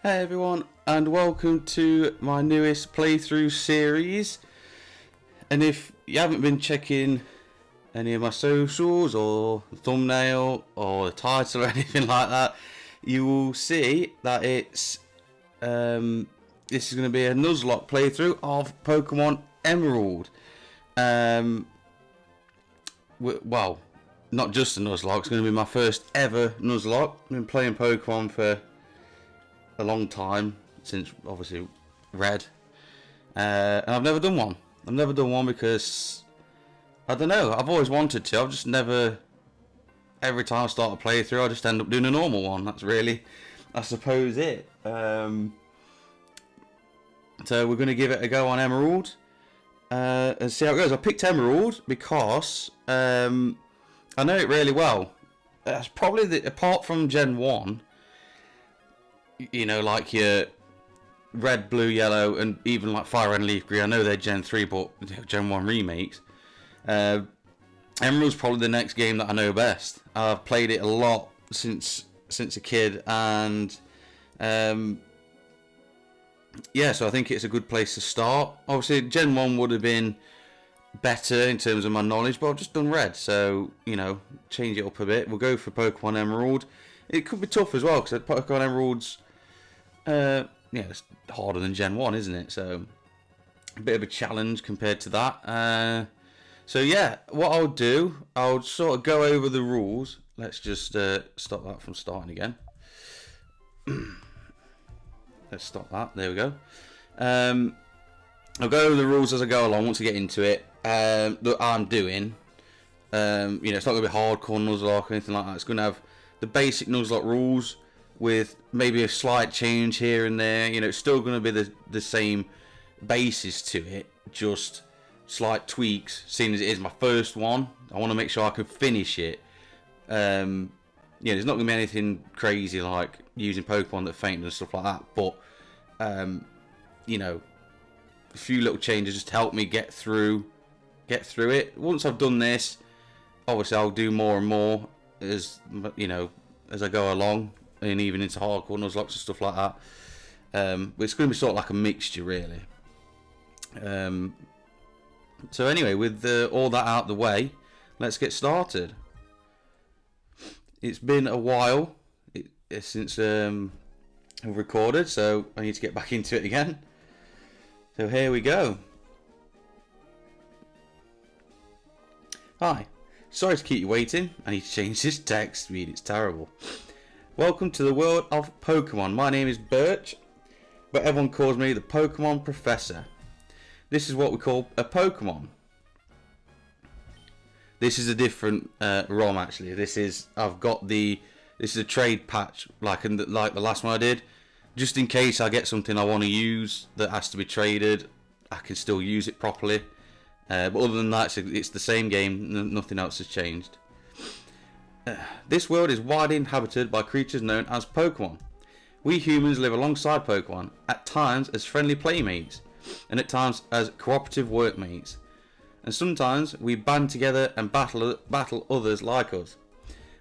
Hey everyone, and welcome to my newest playthrough series. And if you haven't been checking any of my socials or the thumbnail or the title or anything like that, you will see that it's this is going to be a Nuzlocke playthrough of Pokemon Emerald. Well, not just a Nuzlocke, it's going to be my first ever Nuzlocke. I've been playing Pokemon for a long time, since obviously Red, and I've never done one. I've never done one because I don't know, I've always wanted to. I've just never, every time I start a playthrough I just end up doing a normal one. That's really, I suppose, it. So we're going to give it a go on Emerald and see how it goes. I picked Emerald because I know it really well. That's probably apart from Gen 1, you know, like your red, blue, yellow, and even like fire and leaf green. I know they're Gen 3, but Gen 1 remakes. Emerald's probably the next game that I know best. I've played it a lot since a kid, and yeah, so I think it's a good place to start. Obviously, Gen 1 would have been better in terms of my knowledge, but I've just done Red, so, you know, change it up a bit. We'll go for Pokemon Emerald. It could be tough as well, because Pokemon Emerald's yeah, it's harder than Gen 1, isn't it? So a bit of a challenge compared to that. So yeah, what I'll do, I'll sort of go over the rules. Let's just stop that from starting again. Let's stop that. There we go. I'll go over the rules as I go along once I get into it. That I'm doing. You know, it's not going to be hardcore Nuzlocke or anything like that. It's going to have the basic Nuzlocke rules with maybe a slight change here and there. You know, it's still going to be the same basis to it, just slight tweaks. Seeing as it is my first one, I want to make sure I can finish it. Yeah, there's not going to be anything crazy like using Pokemon that faint and stuff like that. But you know, a few little changes just help me get through it. Once I've done this, obviously I'll do more and more as, you know, as I go along, and even into hardcore Nuzlocke and stuff like that. But it's going to be sort of like a mixture, really. So anyway, with all that out of the way, let's get started. It's been a while since I've recorded, so I need to get back into it again. So here we go. Hi, sorry to keep you waiting. I need to change this text read, it's terrible. Welcome to the world of Pokemon. My name is Birch, but everyone calls me the Pokemon Professor. This is what we call a Pokemon. This is a different ROM actually. This is a trade patch like the last one I did. Just in case I get something I want to use that has to be traded, I can still use it properly. But other than that, it's the same game. Nothing else has changed. This world is widely inhabited by creatures known as Pokemon. We humans live alongside Pokemon, at times as friendly playmates, and at times as cooperative workmates. And sometimes we band together and battle others like us.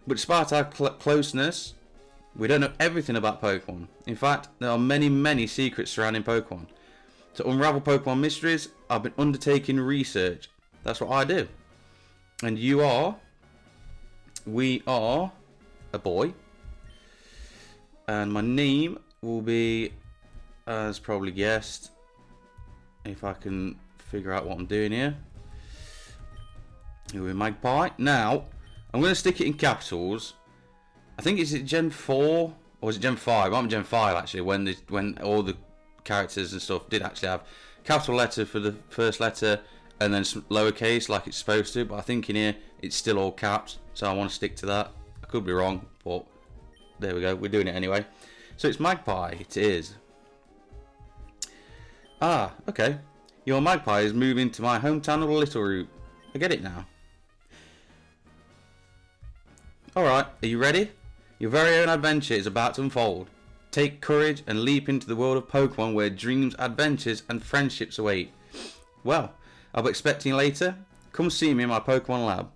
But despite our closeness, we don't know everything about Pokemon. In fact, there are many secrets surrounding Pokemon. To unravel Pokemon mysteries, I've been undertaking research. That's what I do. And we are a boy. And my name will be, as probably guessed, if I can figure out what I'm doing here, it will be Magpie. Now, I'm going to stick it in capitals. I think it's Gen 4 or is it Gen 5? I'm Gen 5 actually, when all the characters and stuff did actually have capital letter for the first letter and then some lowercase like it's supposed to, but I think in here it's still all caps, so I want to stick to that. I could be wrong, but there we go, we're doing it anyway. So it's Magpie, it is. Ah, okay. Your Magpie is moving to my hometown of Little Root. I get it now. Alright, are you ready? Your very own adventure is about to unfold. Take courage and leap into the world of Pokemon where dreams, adventures and friendships await. Well, I'll be expecting you later. Come see me in my Pokemon lab.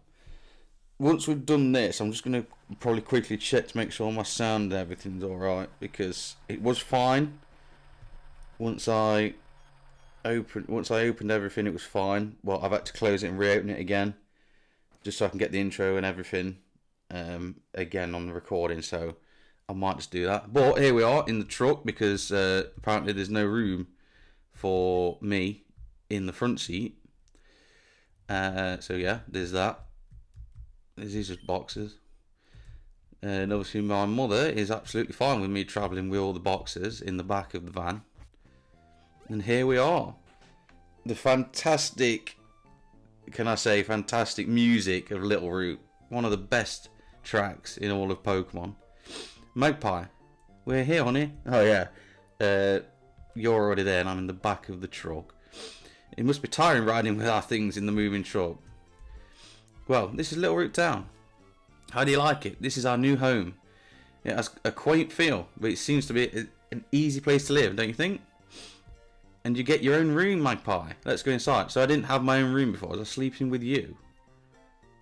Once we've done this, I'm just going to probably quickly check to make sure my sound and everything's alright, because it was fine. Once I opened everything, it was fine. Well, I've had to close it and reopen it again, just so I can get the intro and everything again on the recording. So I might just do that. But here we are in the truck, because apparently there's no room for me in the front seat. So yeah, there's that. These are boxes. And obviously my mother is absolutely fine with me travelling with all the boxes in the back of the van. And here we are. The fantastic, can I say, fantastic music of Little Root. One of the best tracks in all of Pokemon. Magpie, we're here, honey. Oh yeah, you're already there and I'm in the back of the truck. It must be tiring riding with our things in the moving truck. Well, this is Little Root Town. How do you like it? This is our new home. It has a quaint feel, but it seems to be an easy place to live, don't you think? And you get your own room, Magpie. Let's go inside. So I didn't have my own room before. I was sleeping with you.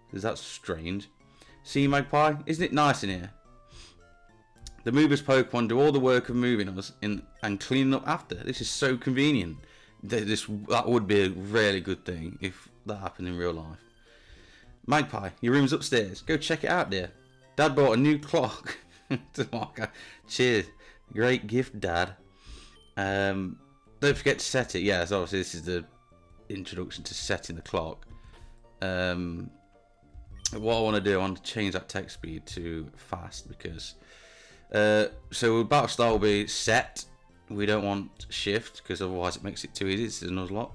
Because that's strange. See, Magpie? Isn't it nice in here? The movers Pokemon do all the work of moving us in and cleaning up after. This is so convenient. That would be a really good thing if that happened in real life. Magpie, your room's upstairs. Go check it out, dear. Dad bought a new clock to mark. Cheers. Great gift, Dad. Don't forget to set it. Yeah, so obviously this is the introduction to setting the clock. What I want to do, I want to change that text speed to fast, because so Battle Style will be set. We don't want shift, because otherwise it makes it too easy. This is a Nuzlocke.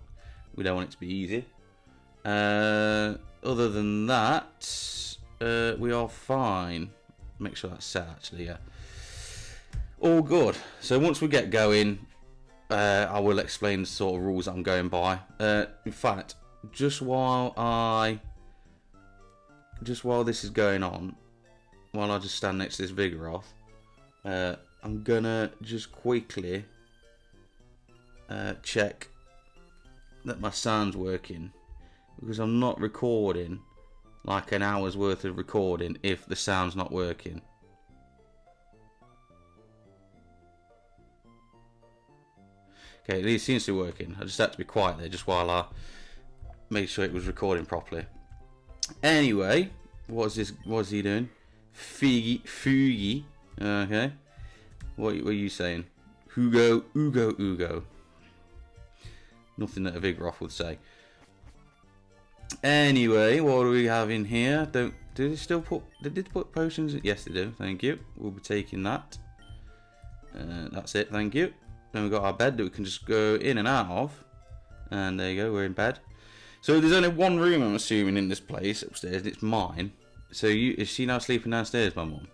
We don't want it to be easy. Other than that, we are fine. Make sure that's set, actually, yeah. All good. So once we get going, I will explain the sort of rules that I'm going by. In fact, just while this is going on, while I just stand next to this Vigoroth, I'm gonna just quickly check that my sound's working, because I'm not recording like an hour's worth of recording if the sound's not working. Okay, it seems to be working. I just had to be quiet there just while I made sure it was recording properly. Anyway, what's he doing? Fugi. Okay. What are you saying? Ugo. Nothing that a Vigoroth would say. Anyway, what do we have in here? Do they still put? They did put potions. Yes, they do. Thank you. We'll be taking that. That's it. Thank you. Then we've got our bed that we can just go in and out of. And there you go. We're in bed. So there's only one room, I'm assuming, in this place upstairs, and it's mine. So is she now sleeping downstairs, my mum?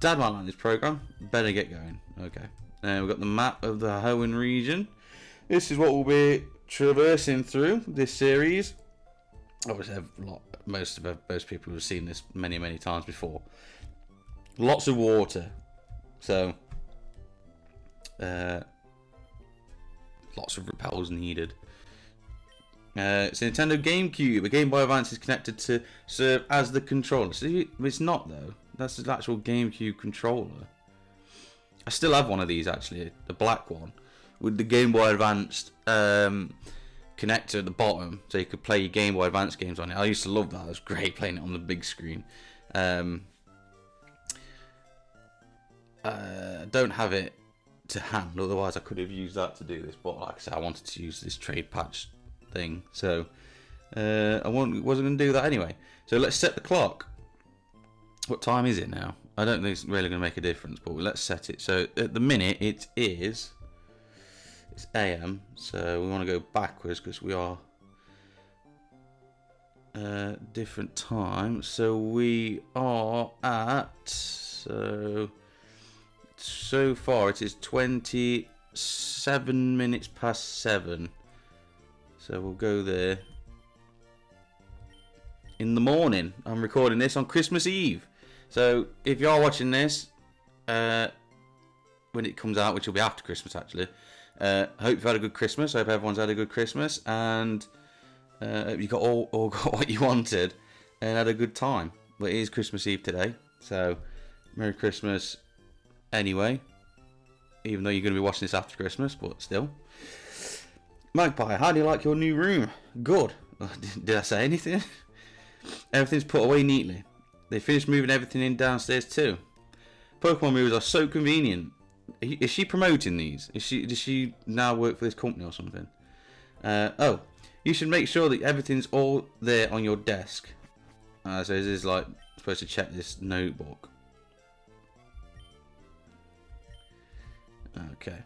Dad might like this program. Better get going. Okay. We've got the map of the Hoenn region. This is what we'll be traversing through this series. Obviously, most people have seen this many times before. Lots of water. So, lots of repels needed. It's a Nintendo GameCube. A Game Boy Advance is connected to serve as the controller. So it's not, though. That's the actual GameCube controller. I still have one of these, actually. The black one. With the Game Boy Advance connector at the bottom. So you could play your Game Boy Advance games on it. I used to love that. It was great playing it on the big screen. I don't have it to hand. Otherwise, I could have used that to do this. But like I said, I wanted to use this trade patch thing. So I wasn't going to do that anyway. So let's set the clock. What time is it now? I don't think it's really going to make a difference, but let's set it. So at the minute it's AM, so we want to go backwards because we are different time. So we are at so far it is 27 minutes past 7. So we'll go there. In the morning. I'm recording this on Christmas Eve. So if you are watching this when it comes out, which will be after Christmas actually, I hope you've had a good Christmas. I hope everyone's had a good Christmas, and hope you got all got what you wanted and had a good time. But it is Christmas Eve today, So, Merry Christmas anyway. Even though you're going to be watching this after Christmas, but still. Magpie, how do you like your new room? Good. Did I say anything? Everything's put away neatly. They finished moving everything in downstairs too. Pokemon movers are so convenient. Is she promoting these? Does she now work for this company or something? Oh, you should make sure that everything's all there on your desk. So this is like supposed to check this notebook. Okay.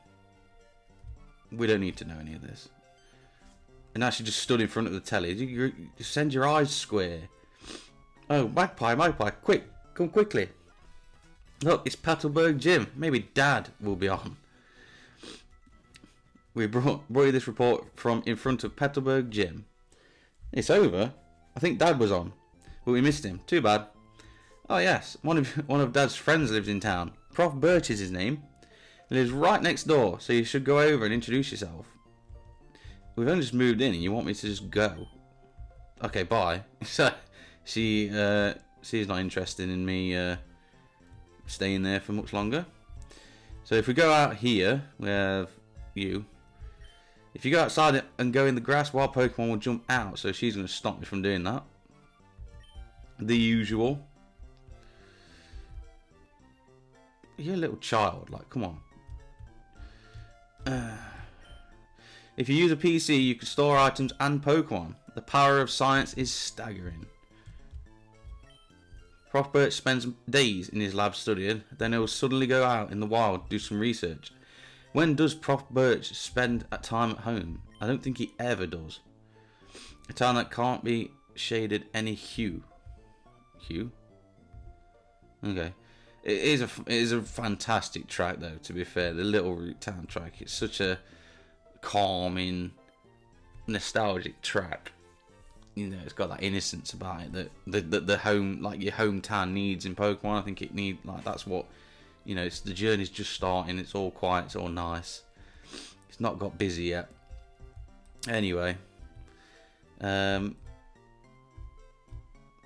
We don't need to know any of this. And now she just stood in front of the telly. You send your eyes square. Oh, Magpie, quick, come quickly. Look, it's Petalburg Gym. Maybe Dad will be on. We brought you this report from in front of Petalburg Gym. It's over. I think Dad was on, but we missed him. Too bad. Oh yes, one of Dad's friends lives in town. Prof. Birch is his name. He lives right next door, so you should go over and introduce yourself. We've only just moved in, and you want me to just go? Okay, bye. So she's not interested in me staying there for much longer. So if we go out here, we have you. If you go outside and go in the grass, wild Pokemon will jump out, so she's going to stop me from doing that. The usual. You're a little child, like, come on. If you use a PC, you can store items and Pokemon. The power of science is staggering. Prof. Birch spends days in his lab studying, then he'll suddenly go out in the wild do some research. When does Prof. Birch spend time at home? I don't think he ever does. A town that can't be shaded any hue. Hue? Okay. It is a fantastic track though, to be fair. The Little Root Town track. It's such a calming, nostalgic track. You know, it's got that innocence about it that the home, like your hometown needs in Pokemon. I think it need, like, that's what, you know, it's, the journey's just starting. It's all quiet, it's all nice. It's not got busy yet. Anyway,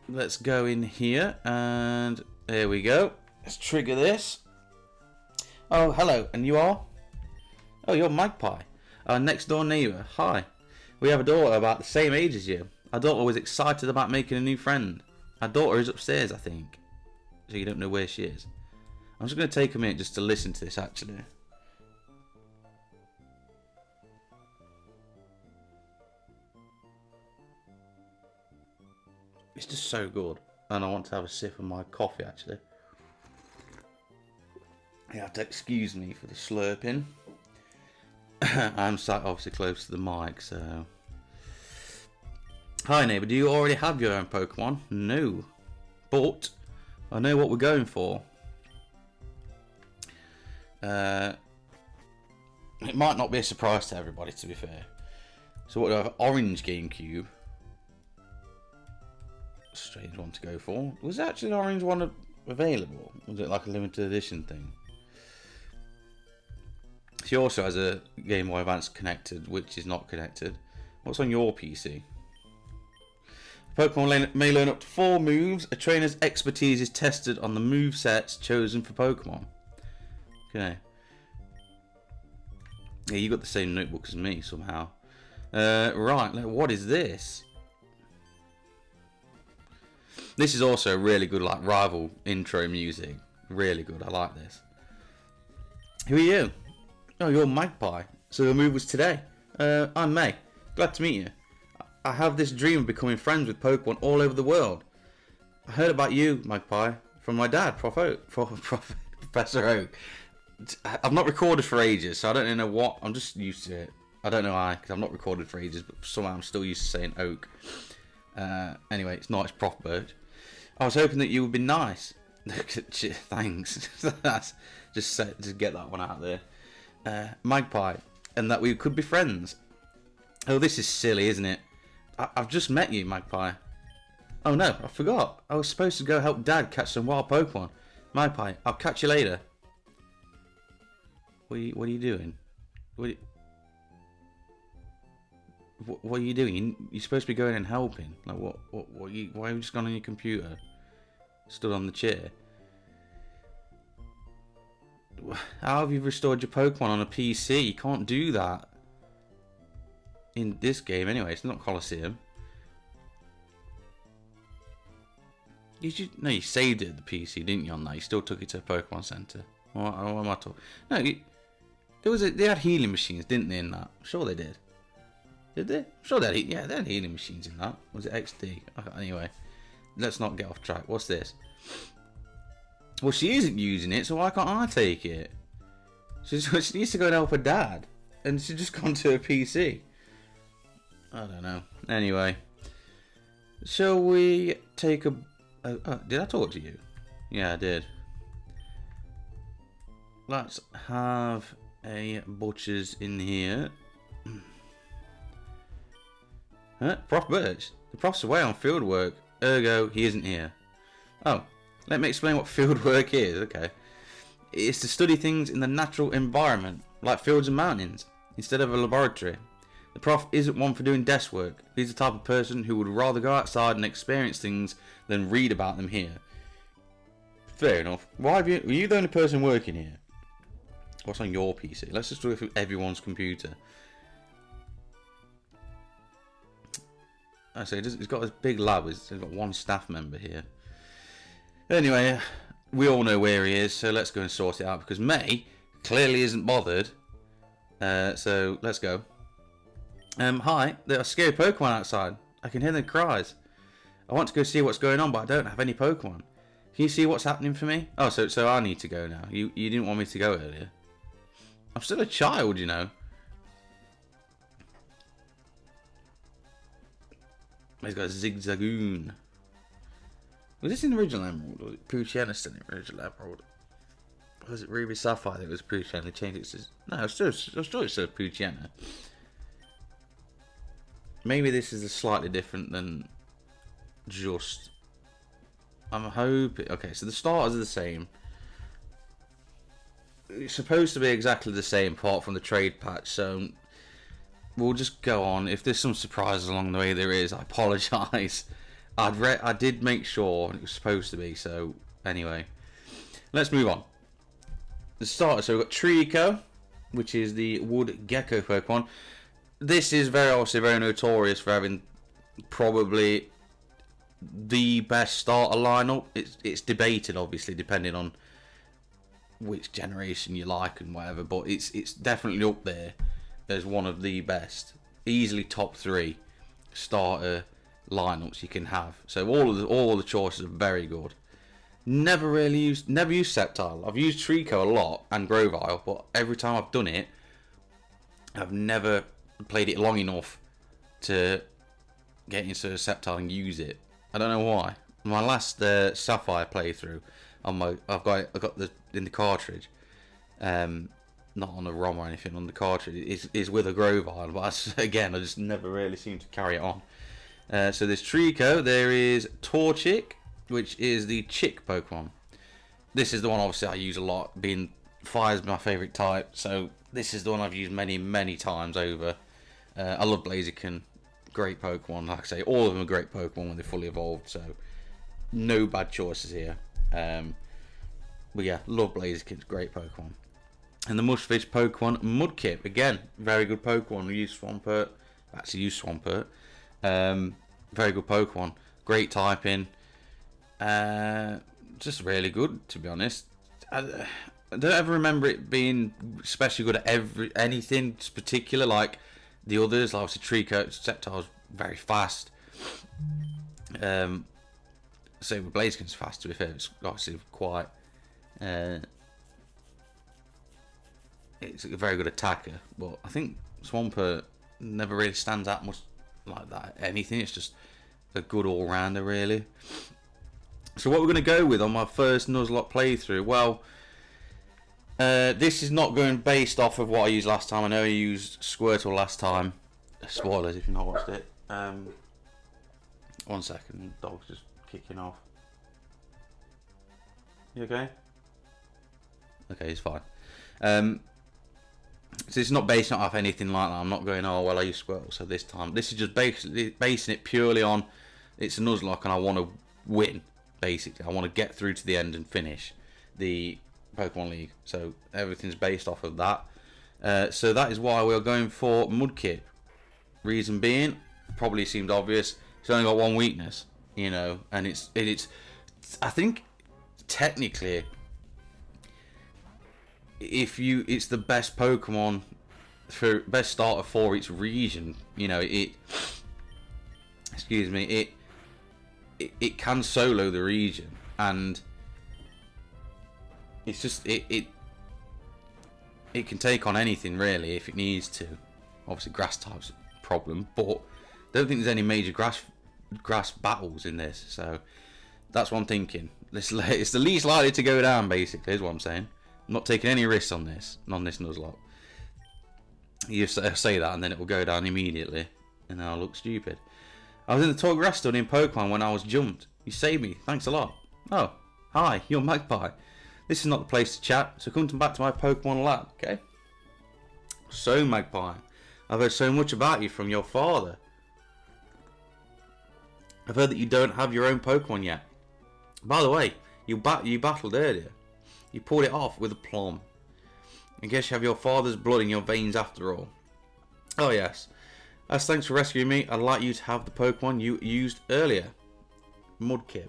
let's go in here, and there we go. Let's trigger this. Oh, hello, and you are? Oh, you're Magpie, our next door neighbour. Hi. We have a daughter about the same age as you. Our daughter was excited about making a new friend. Our daughter is upstairs, I think. So you don't know where she is. I'm just going to take a minute just to listen to this, actually. It's just so good. And I want to have a sip of my coffee, actually. You have to excuse me for the slurping. I'm sat obviously close to the mic, so... Hi neighbour, do you already have your own Pokemon? No. But I know what we're going for. It might not be a surprise to everybody, to be fair. So what do I have? Orange GameCube. Strange one to go for. Was actually an orange one available? Was it like a limited edition thing? She also has a Game Boy Advance connected, which is not connected. What's on your PC? Pokemon may learn up to 4 moves. A trainer's expertise is tested on the move sets chosen for Pokemon. Okay. Yeah, you got the same notebook as me somehow. Right, what is this? This is also really good, like, rival intro music. Really good, I like this. Who are you? Oh, you're Magpie. So the move was today. I'm May. Glad to meet you. I have this dream of becoming friends with Pokemon all over the world. I heard about you, Magpie, from my dad, Professor Oak. I've not recorded for ages, so I don't know what. I'm just used to it. I don't know why, because I've not recorded for ages, but somehow I'm still used to saying Oak. Anyway, it's not. It's Prof. Birch. I was hoping that you would be nice. Thanks. That's just get that one out there. Magpie, and that we could be friends. Oh, this is silly, isn't it? I've just met you, Magpie. Oh no, I forgot. I was supposed to go help Dad catch some wild Pokemon. Magpie, I'll catch you later. What are you doing? What are you doing? You're supposed to be going and helping. Like what? Why are you just gone on your computer? Stood on the chair. how have you restored your Pokemon on a PC? You can't do that. In this game, anyway. It's not Colosseum. No, you saved it at the PC, didn't you, on that? You still took it to a Pokemon Center. What am I talking? No, they had healing machines, didn't they, in that? I'm sure they did. Did they? I'm sure they had healing machines in that. Was it XD? Anyway, let's not get off track. What's this? Well, she isn't using it, so why can't I take it? She needs to go and help her dad. And she's just gone to a PC. I don't know. Anyway. Shall we take a... did I talk to you? Yeah, I did. Let's have a butcher's in here. Huh? Prof Birch. The prof's away on field work. Ergo, he isn't here. Oh. Let me explain what field work is. Okay. It's to study things in the natural environment, like fields and mountains, instead of a laboratory. The prof isn't one for doing desk work. He's the type of person who would rather go outside and experience things than read about them here. Fair enough. Why are you the only person working here? What's on your PC? Let's just do it through everyone's computer. I say, he's got this big lab. He's got one staff member here. Anyway, we all know where he is, so let's go and sort it out, because May clearly isn't bothered. So let's go. Hi, there are scary Pokemon outside. I can hear their cries. I want to go see what's going on, but I don't have any Pokemon. Can you see what's happening for me? Oh, so I need to go now. You didn't want me to go earlier. I'm still a child, you know. He's got a Zigzagoon. Was this in the original Emerald? Or was it Poochyena still in the original Emerald? Or was it Ruby Sapphire that it was Poochyena? They changed it to... No, I still Poochyena. Maybe this is slightly different than just... I'm hoping... Okay, so the starters are the same. It's supposed to be exactly the same apart from the trade patch, so... We'll just go on. If there's some surprises along the way, there is. I apologise. I did make sure it was supposed to be, so anyway. Let's move on. The starter, so we've got Trico, which is the wood gecko Pokemon. This is obviously very notorious for having probably the best starter lineup. It's debated, obviously, depending on which generation you like and whatever, but it's definitely up there as one of the best, easily top 3 starter lineups you can have. So all the choices are very good. Never used Sceptile. I've used Trico a lot and Grovyle, but every time I've done it, I've never played it long enough to get into a Sceptile and use it. I don't know why. My last Sapphire playthrough, I've got in the cartridge, not on a ROM or anything, on the cartridge is with a Grovyle, but again I just never really seem to carry it on. So there's Trico, there is Torchic, which is the Chick Pokemon. This is the one obviously I use a lot, being Fire's my favourite type, so this is the one I've used many times over. I love Blaziken, great Pokemon, like I say, all of them are great Pokemon when they're fully evolved, so no bad choices here. But yeah, love Blaziken, great Pokemon. And the Mushfish Pokemon Mudkip, again, very good Pokemon. We use Swampert, actually use Swampert. Very good Pokemon, great typing, just really good, to be honest. I don't ever remember it being especially good at anything particular like the others. Like obviously Trico, Sceptile's very fast. Same with Blaziken's fast, to be fair. It's obviously quite it's a very good attacker, but I think Swampert never really stands out much like that. Anything, it's just a good all-rounder, really. So what we're going to go with on my first Nuzlocke playthrough, well, this is not going based off of what I used last time. I know I used Squirtle last time. Spoilers if you've not watched it. 1 second, dog's just kicking off. You okay? Okay, he's fine. So it's not based off anything like that. I'm not going, oh well, I use Squirtle, so this time. This is just basically basing it purely on it's a Nuzlocke and I want to win. Basically, I want to get through to the end and finish the Pokemon League, so everything's based off of that. So that is why we are going for Mudkip. Reason being, probably seemed obvious. It's only got one weakness, you know, and it's. I think technically, it's the best Pokemon for best starter for its region. You know, excuse me, it can solo the region, and it's just it can take on anything really if it needs to. Obviously, grass type's a problem, but I don't think there's any major grass battles in this, so that's what I'm thinking. It's the least likely to go down, basically, is what I'm saying. I'm not taking any risks on this Nuzlocke. You say that and then it will go down immediately, and I'll look stupid. I was in the tall grass studying Pokemon when I was jumped. You saved me, thanks a lot. Oh, hi, you're Magpie. This is not the place to chat, so come back to my Pokemon lab, okay? So, Magpie, I've heard so much about you from your father. I've heard that you don't have your own Pokemon yet. By the way, you battled earlier. You pulled it off with aplomb. I guess you have your father's blood in your veins after all. Oh yes. As thanks for rescuing me, I'd like you to have the Pokemon you used earlier. Mudkip.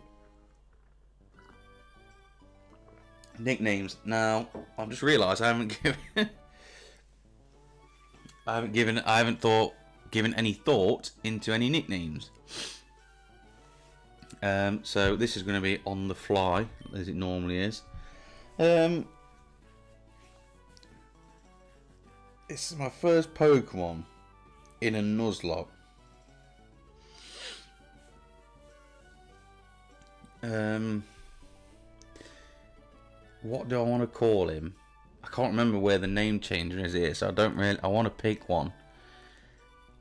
Nicknames. Now, I've just realised I haven't given any thought into any nicknames. So this is going to be on the fly, as it normally is. This is my first Pokemon in a Nuzlocke. What do I want to call him? I can't remember where the name changer is here, so I want to pick one.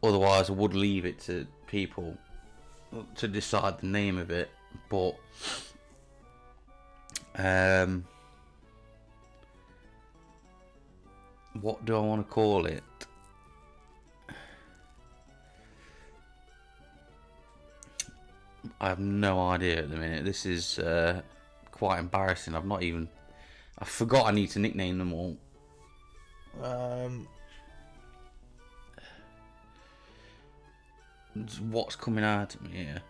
Otherwise, I would leave it to people to decide the name of it. But what do I want to call it? I have no idea at the minute. This is quite embarrassing. I forgot I need to nickname them all. What's coming out at me here?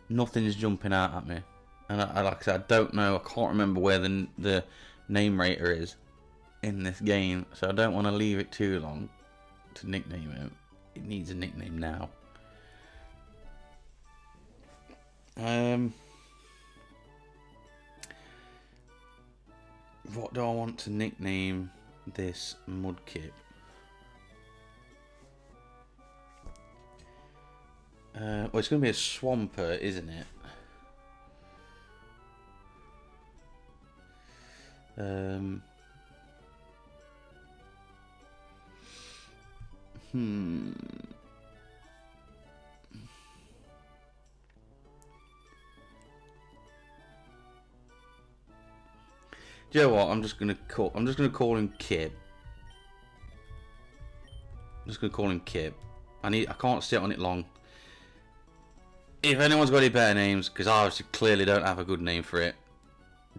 Nothing's jumping out at me. And like I said, I don't know. I can't remember where the name rater is in this game, so I don't want to leave it too long to nickname it. It needs a nickname now. What do I want to nickname this Mudkip? Well, it's going to be a Swampert, isn't it? Do you know what? I'm just gonna call him Kib. I'm just gonna call him Kib. I can't sit on it long. If anyone's got any better names, because I obviously clearly don't have a good name for it,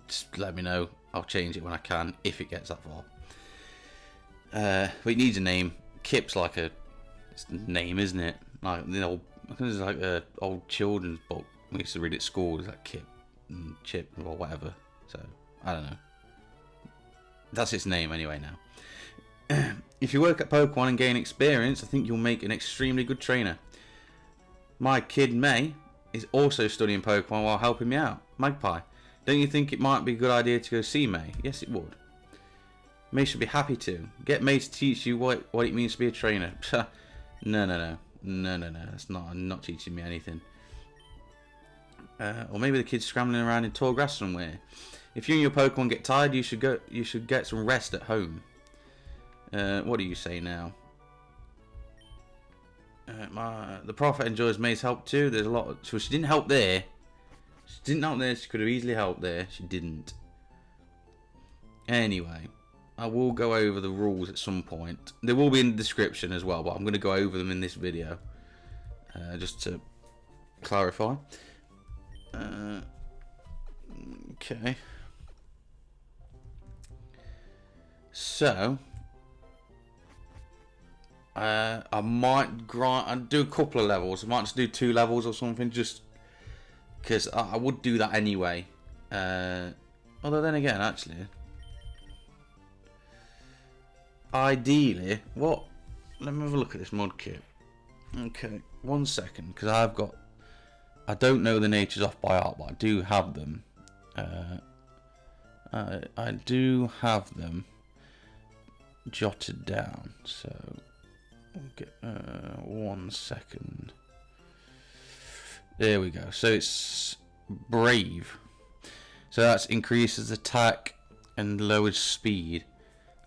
just let me know. I'll change it when I can, if it gets that far. But it needs a name. Kip's like a name, isn't it? Like, you know, I think it's like an old children's book we used to read at school. It's like Kip and Chip or whatever. So I don't know. That's its name anyway now. If you work at Pokemon and gain experience, I think you'll make an extremely good trainer. My kid May is also studying Pokemon while helping me out. Magpie, don't you think it might be a good idea to go see May? Yes, it would. May should be happy to. Get May to teach you what it means to be a trainer. No. That's not. I'm not teaching me anything. Or maybe the kid's scrambling around in tall grass somewhere. If you and your Pokemon get tired, you should get some rest at home. What do you say now? The Prof enjoys May's help too. There's a lot. So she didn't help there. She didn't help there. She could have easily helped there. She didn't. Anyway, I will go over the rules at some point. They will be in the description as well, but I'm going to go over them in this video just to clarify. Okay. So I might grind and do a couple of levels. I might just do 2 levels or something, just because I would do that anyway. Although then again, actually, ideally, what? Let me have a look at this mod kit. Okay, 1 second, because I don't know the natures off by heart, but I do have them. I do have them jotted down, so okay, 1 second. There we go. So it's brave, so that increases attack and lowers speed.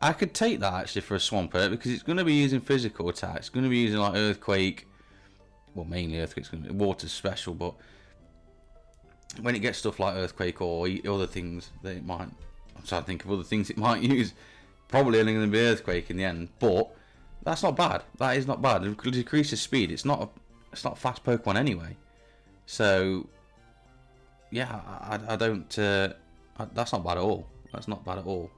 I could take that actually for a Swampert, because it's going to be using physical attacks. It's going to be using like Earthquake, well, mainly Earthquake's going to be Water's special, but when it gets stuff like Earthquake or other things that it might, I'm trying to think of other things it might use, probably only going to be Earthquake in the end. But that's not bad. That is not bad. It decreases speed. It's not a fast Pokemon anyway. So yeah, I don't. That's not bad at all. That's not bad at all.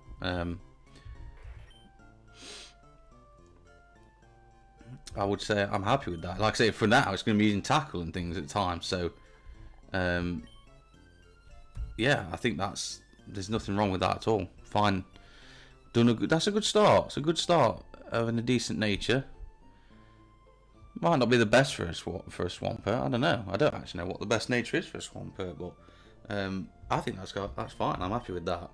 I would say I'm happy with that. Like I say, for now, it's going to be using Tackle and things at the time. So, yeah, I think there's nothing wrong with that at all. Fine, that's a good start. It's a good start having a decent nature. Might not be the best for a Swampert. I don't know. I don't actually know what the best nature is for a Swampert, but I think that's fine. I'm happy with that.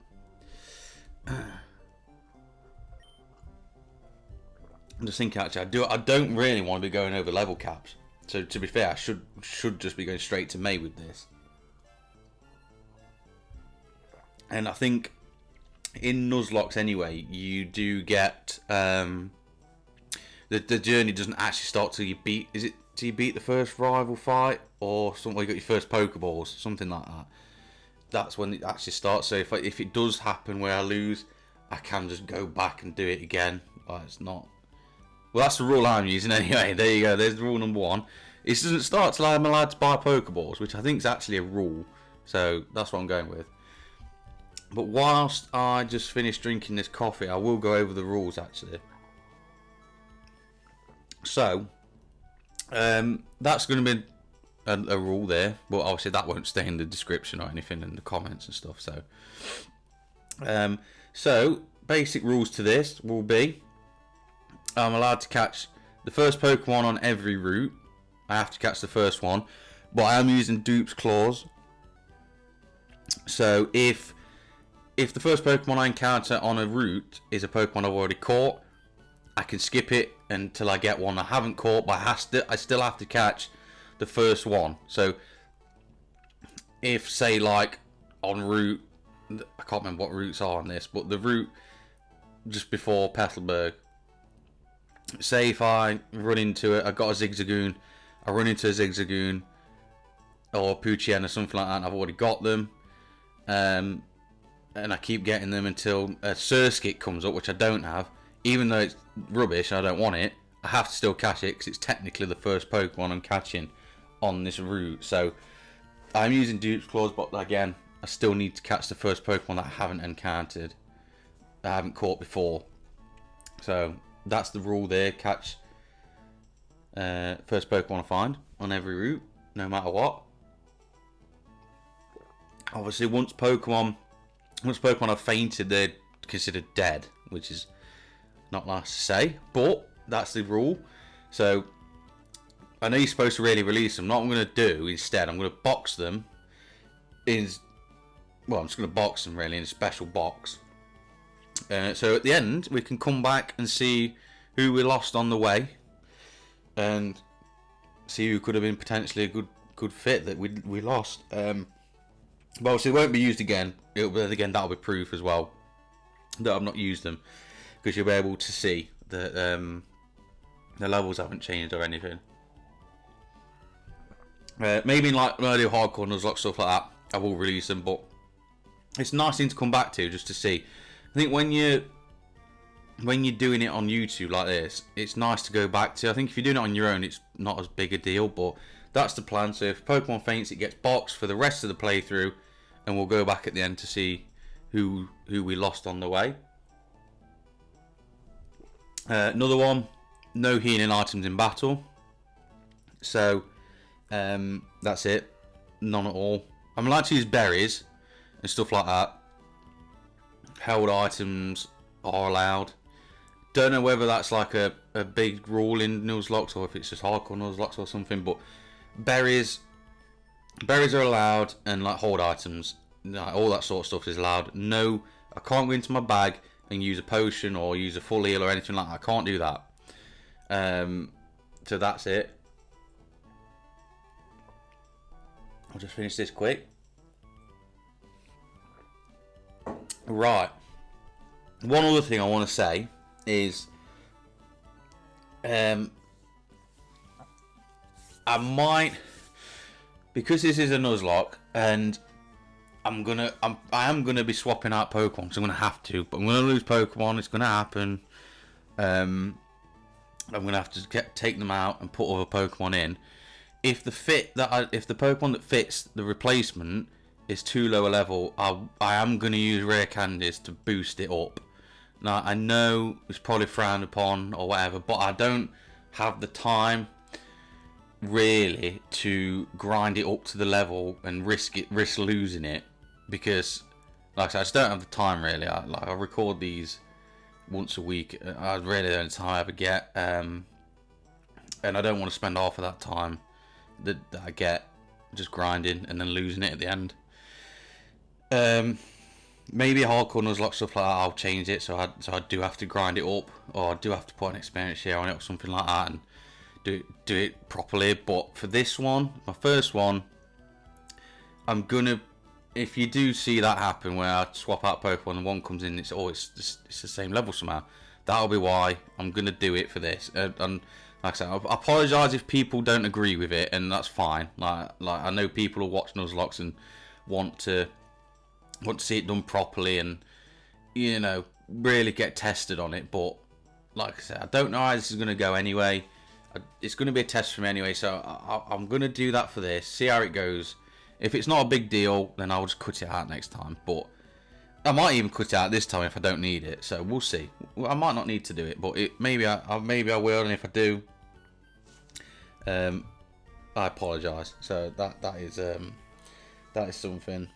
I'm just thinking, actually, I don't really want to be going over level caps. So to be fair, I should just be going straight to May with this. And I think in Nuzlocke anyway, you do get the journey doesn't actually start till you beat. Is it till you beat the first rival fight or something? You got your first Pokeballs, something like that. That's when it actually starts. So if it does happen where I lose, I can just go back and do it again. But it's not. Well, that's the rule I'm using anyway. There you go. There's the rule number 1. It doesn't start till I'm allowed to buy Pokeballs, which I think is actually a rule. So that's what I'm going with. But whilst I just finish drinking this coffee, I will go over the rules actually. So that's going to be a rule there, but obviously that won't stay in the description or anything in the comments and stuff. So basic rules to this will be: I'm allowed to catch the first Pokemon on every route. I have to catch the first one, but I am using dupes clause. So if the first Pokemon I encounter on a route is a Pokemon I've already caught, I can skip it until I get one I haven't caught, but I still have to catch the first one. So if, say, like on route, I can't remember what routes are on this, but the route just before Petalburg, say if I run into it, I got a Zigzagoon, I run into a Zigzagoon or a Poochyena or something like that, and I've already got them, and I keep getting them until a Surskit comes up, which I don't have. Even though it's rubbish, I don't want it, I have to still catch it because it's technically the first Pokemon I'm catching on this route. So I'm using dupes clause, but again, I still need to catch the first Pokemon that I haven't encountered, that I haven't caught before. So that's the rule there. Catch first Pokemon I find on every route, no matter what. Obviously, once Pokemon have fainted, they're considered dead, which is not nice to say, but that's the rule. So I know you're supposed to really release them. What I'm going to do instead, I'm going to box them I'm just going to box them really in a special box. So at the end, we can come back and see who we lost on the way, and see who could have been potentially a good fit that we lost. But obviously, it won't be used again. That'll be proof as well that I've not used them, because you'll be able to see that the levels haven't changed or anything. Maybe in like when I do hardcore Nuzlocke stuff like that, I will release them, but it's a nice thing to come back to just to see. I think when you're doing it on YouTube like this, it's nice to go back to. I think if you're doing it on your own, it's not as big a deal, but that's the plan. So if Pokemon faints, it gets boxed for the rest of the playthrough, and we'll go back at the end to see who we lost on the way. Another one, no healing items in battle. So that's it, none at all. I'm allowed to use berries and stuff like that. Held items are allowed. Don't know whether that's like a big rule in Nuzlocke or if it's just hardcore Nuzlocke or something, but berries are allowed, and like hold items, like all that sort of stuff is allowed. No, I can't go into my bag and use a potion or use a full heal or anything like that. I can't do that. So that's it. I'll just finish this quick. Right. One other thing I want to say is I might, because this is a Nuzlocke and I am gonna be swapping out Pokemon, so I'm gonna have to, but I'm gonna lose Pokemon. It's gonna happen. I'm gonna have to take them out and put other Pokemon in. If the Pokemon that fits the replacement is too low a level, I am gonna use rare candies to boost it up. Now I know it's probably frowned upon or whatever, but I don't have the time really to grind it up to the level and risk losing it, because like I said, I just don't have the time really. I record these once a week. I really don't have time I ever get, and I don't want to spend half of that time that I get just grinding and then losing it at the end. Maybe hardcore Nuzlocke stuff like that, I'll change it so I do have to grind it up, or I do have to put an experience share on it or something like that and do it properly. But for this one, my first one, I'm gonna, if you do see that happen where I swap out Pokemon and one comes in, it's the same level somehow, that'll be why I'm gonna do it for this. And like I said, I apologise if people don't agree with it, and that's fine. Like I know people who watch Nuzlocke and want to see it done properly and, you know, really get tested on it. But like I said, I don't know how this is going to go anyway. It's going to be a test for me anyway, so I'm going to do that for this, see how it goes. If it's not a big deal, then I'll just cut it out next time. But I might even cut it out this time if I don't need it, so we'll see. I might not need to do it, but maybe I will, and if I do, I apologise. So that is something.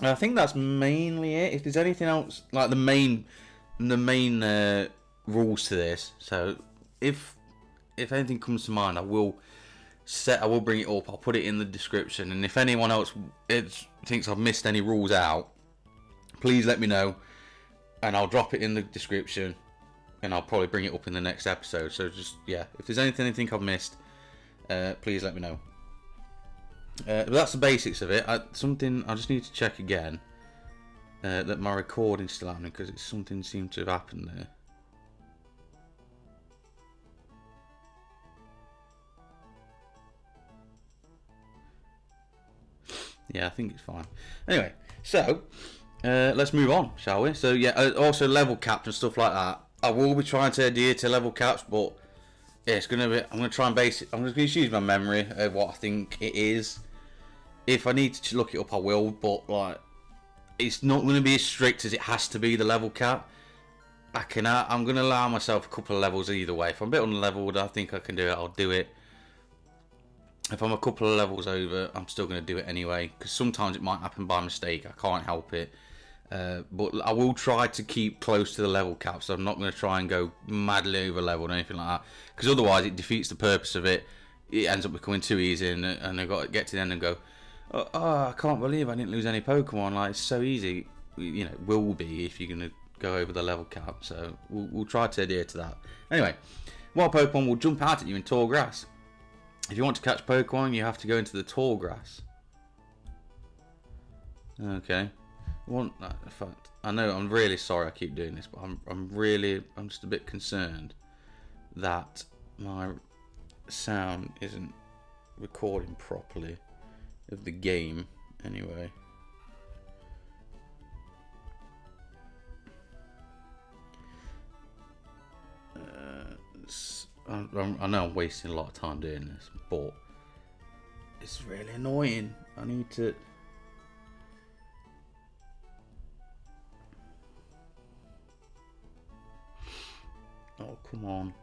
I think that's mainly it. If there's anything else, like the main rules to this, so if anything comes to mind, I will bring it up. I'll put it in the description, and if anyone else thinks I've missed any rules out, please let me know, and I'll drop it in the description, and I'll probably bring it up in the next episode. So just, yeah, if there's anything you think I've missed, please let me know. But that's the basics of it. I just need to check again that my recording's still happening, because something seemed to have happened there. Yeah, I think it's fine. Anyway, so let's move on, shall we? So yeah, also level caps and stuff like that. I will be trying to adhere to level caps, but yeah, it's gonna be. I'm gonna try and base it. I'm just gonna use my memory of what I think it is. If I need to look it up, I will. But like, it's not gonna be as strict as it has to be. The level cap. I'm gonna allow myself a couple of levels either way. If I'm a bit underleveled, I think I can do it. I'll do it. If I'm a couple of levels over, I'm still going to do it anyway, because sometimes it might happen by mistake. I can't help it. But I will try to keep close to the level cap, so I'm not going to try and go madly over leveled or anything like that, because otherwise it defeats the purpose of it. It ends up becoming too easy, and I've got to get to the end and go, oh, I can't believe I didn't lose any Pokemon. Like, it's so easy. You know, it will be if you're going to go over the level cap. So we'll try to adhere to that. Anyway, wild Pokemon will jump out at you in tall grass. If you want to catch Pokemon, you have to go into the tall grass. Okay. In fact, I know, I'm really sorry I keep doing this, but I'm just a bit concerned that my sound isn't recording properly of the game. Anyway. I know I'm wasting a lot of time doing this, but It's really annoying. I need to... Oh, come on.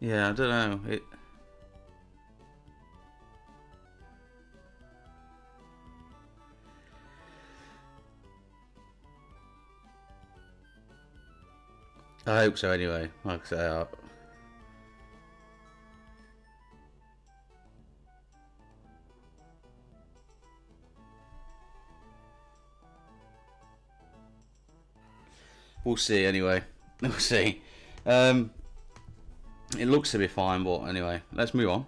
Yeah, I don't know. I hope so anyway. Like I say, we'll see anyway. We'll see. It looks to be fine, but anyway, let's move on.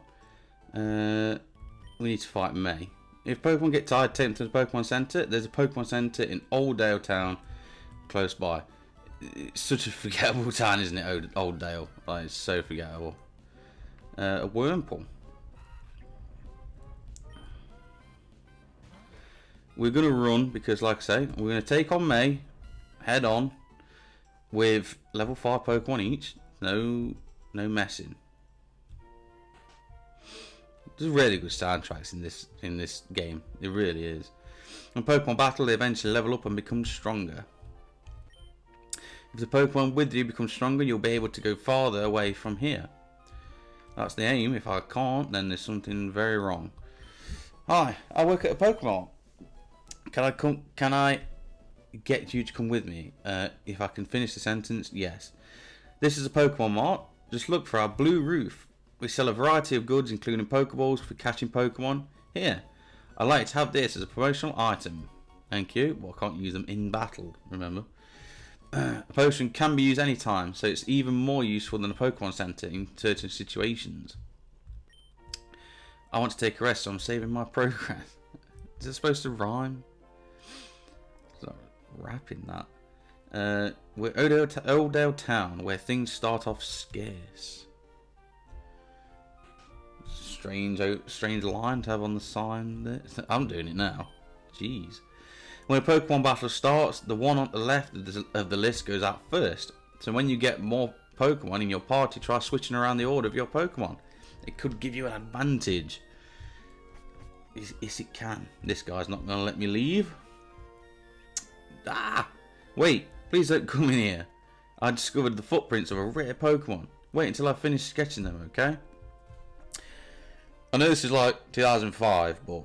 We need to fight May. If Pokemon get tired, take them to the Pokemon Center. There's a Pokemon Center in Oldale Town, close by. It's such a forgettable town, isn't it? Oldale, like it's so forgettable. A Wurmple. We're gonna run because, like I say, we're gonna take on May head on with level 5 Pokemon each. No messing. There's really good soundtracks in this game. It really is. In Pokemon battle, they eventually level up and become stronger. If the Pokemon with you become stronger, you'll be able to go farther away from here. That's the aim. If I can't, then there's something very wrong. Hi, I work at a Pokemon. Can I get you to come with me? If I can finish the sentence, yes. This is a Pokemon Mart. Just look for our blue roof. We sell a variety of goods, including Pokeballs for catching Pokemon. Here, I'd like to have this as a promotional item. Thank you. Well, I can't use them in battle, remember. A potion can be used anytime, so it's even more useful than a Pokemon Center in certain situations. I want to take a rest, so I'm saving my progress. Is it supposed to rhyme? Start rapping that. We're Oldale Town, where things start off scarce. Strange line to have on the sign there. I'm doing it now. Jeez. When a Pokemon battle starts, the one on the left of the list goes out first. So when you get more Pokemon in your party, try switching around the order of your Pokemon. It could give you an advantage. Yes, it can. This guy's not going to let me leave. Ah! Wait, please don't come in here. I discovered the footprints of a rare Pokemon. Wait until I finish sketching them, okay? I know this is like 2005, but